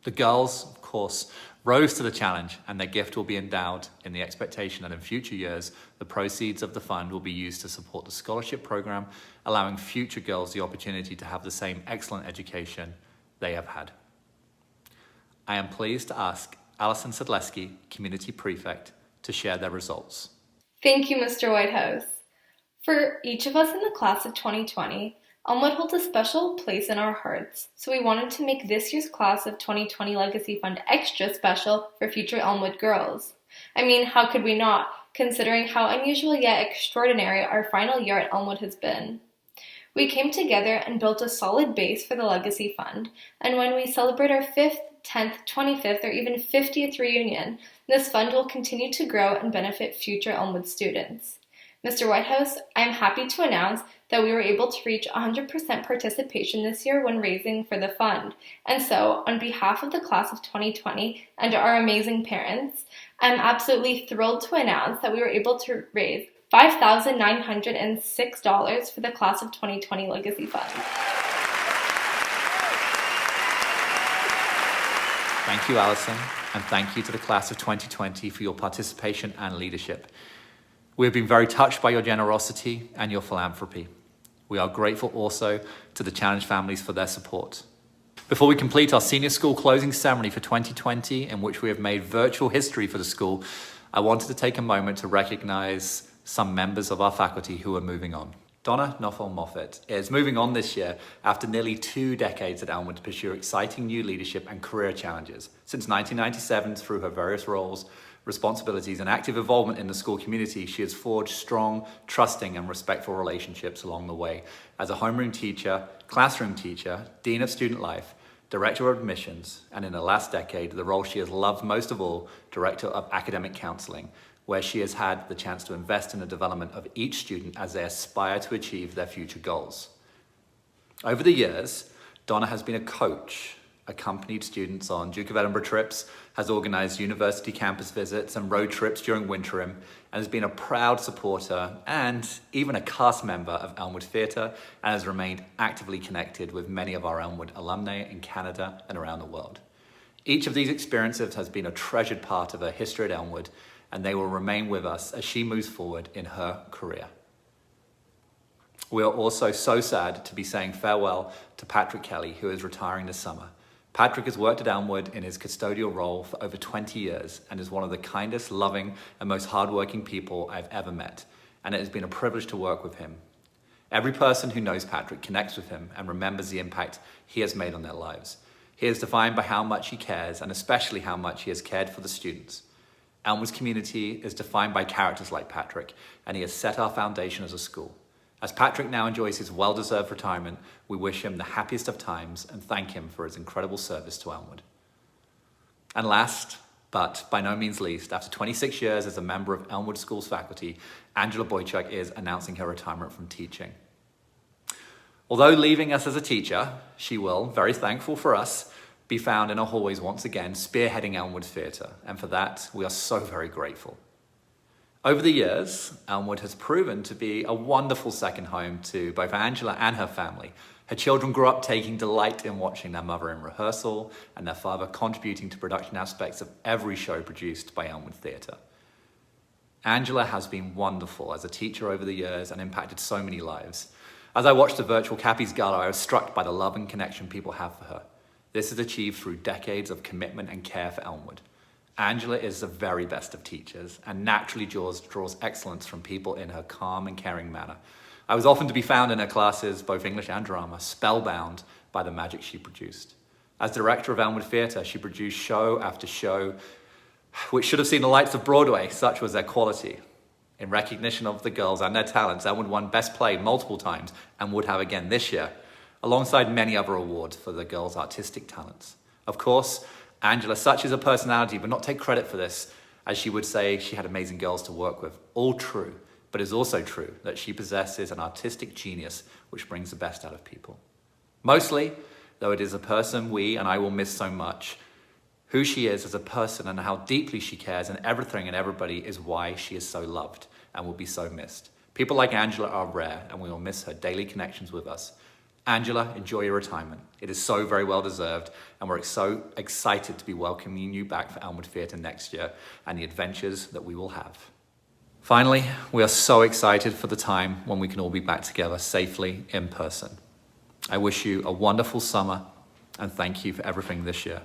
The girls, of course, rose to the challenge, and their gift will be endowed in the expectation that in future years, the proceeds of the fund will be used to support the scholarship program, allowing future girls the opportunity to have the same excellent education they have had. I am pleased to ask Alison Sedleski, Community Prefect, to share their results. Thank you, Mr. Whitehouse. For each of us in the class of 2020, Elmwood holds a special place in our hearts, so we wanted to make this year's Class of 2020 Legacy Fund extra special for future Elmwood girls. I mean, how could we not, considering how unusual yet extraordinary our final year at Elmwood has been? We came together and built a solid base for the Legacy Fund, and when we celebrate our 5th, 10th, 25th, or even 50th reunion, this fund will continue to grow and benefit future Elmwood students. Mr. Whitehouse, I am happy to announce that we were able to reach 100% participation this year when raising for the fund. And so, on behalf of the Class of 2020 and our amazing parents, I'm absolutely thrilled to announce that we were able to raise $5,906 for the Class of 2020 Legacy Fund. Thank you, Alison, and thank you to the Class of 2020 for your participation and leadership. We have been very touched by your generosity and your philanthropy. We are grateful also to the challenged families for their support. Before we complete our senior school closing ceremony for 2020, in which we have made virtual history for the school, I wanted to take a moment to recognize some members of our faculty who are moving on. Donna Noffel-Moffett is moving on this year after nearly 2 decades at Elmwood to pursue exciting new leadership and career challenges. Since 1997, through her various roles, responsibilities, and active involvement in the school community, she has forged strong, trusting, and respectful relationships along the way as a homeroom teacher, classroom teacher, dean of student life, director of admissions, and in the last decade, the role she has loved most of all, director of academic counseling, where she has had the chance to invest in the development of each student as they aspire to achieve their future goals. Over the years, Donna has been a coach, accompanied students on Duke of Edinburgh trips, has organized university campus visits and road trips during winterim, and has been a proud supporter and even a cast member of Elmwood Theatre, and has remained actively connected with many of our Elmwood alumni in Canada and around the world. Each of these experiences has been a treasured part of her history at Elmwood, and they will remain with us as she moves forward in her career. We are also so sad to be saying farewell to Patrick Kelly, who is retiring this summer. Patrick has worked at Elmwood in his custodial role for over 20 years and is one of the kindest, loving, and most hardworking people I've ever met, and it has been a privilege to work with him. Every person who knows Patrick connects with him and remembers the impact he has made on their lives. He is defined by how much he cares, and especially how much he has cared for the students. Elmwood's community is defined by characters like Patrick, and he has set our foundation as a school. As Patrick now enjoys his well-deserved retirement, we wish him the happiest of times and thank him for his incredible service to Elmwood. And last, but by no means least, after 26 years as a member of Elmwood School's faculty, Angela Boychuk is announcing her retirement from teaching. Although leaving us as a teacher, she will, very thankful for us, be found in our hallways once again, spearheading Elmwood Theatre, and for that, we are so very grateful. Over the years, Elmwood has proven to be a wonderful second home to both Angela and her family. Her children grew up taking delight in watching their mother in rehearsal and their father contributing to production aspects of every show produced by Elmwood Theatre. Angela has been wonderful as a teacher over the years and impacted so many lives. As I watched the virtual Cappy's Gala, I was struck by the love and connection people have for her. This is achieved through decades of commitment and care for Elmwood. Angela is the very best of teachers and naturally draws excellence from people in her calm and caring manner. I was often to be found in her classes, both English and drama, spellbound by the magic she produced. As director of Elmwood Theatre, she produced show after show, which should have seen the lights of Broadway, such was their quality. In recognition of the girls and their talents, Elmwood won Best Play multiple times and would have again this year, alongside many other awards for the girls' artistic talents. Of course, Angela, such is her personality, would not take credit for this, As she would say, she had amazing girls to work with. All true, but it's also true that she possesses an artistic genius which brings the best out of people. Mostly, though it is a person we and I will miss so much, who she is as a person and how deeply she cares and everything and everybody is why she is so loved and will be so missed. People like Angela are rare and we will miss her daily connections with us. Angela, enjoy your retirement. It is so very well deserved and we're so excited to be welcoming you back for Elmwood Theatre next year and the adventures that we will have. Finally, we are so excited for the time when we can all be back together safely in person. I wish you a wonderful summer and thank you for everything this year.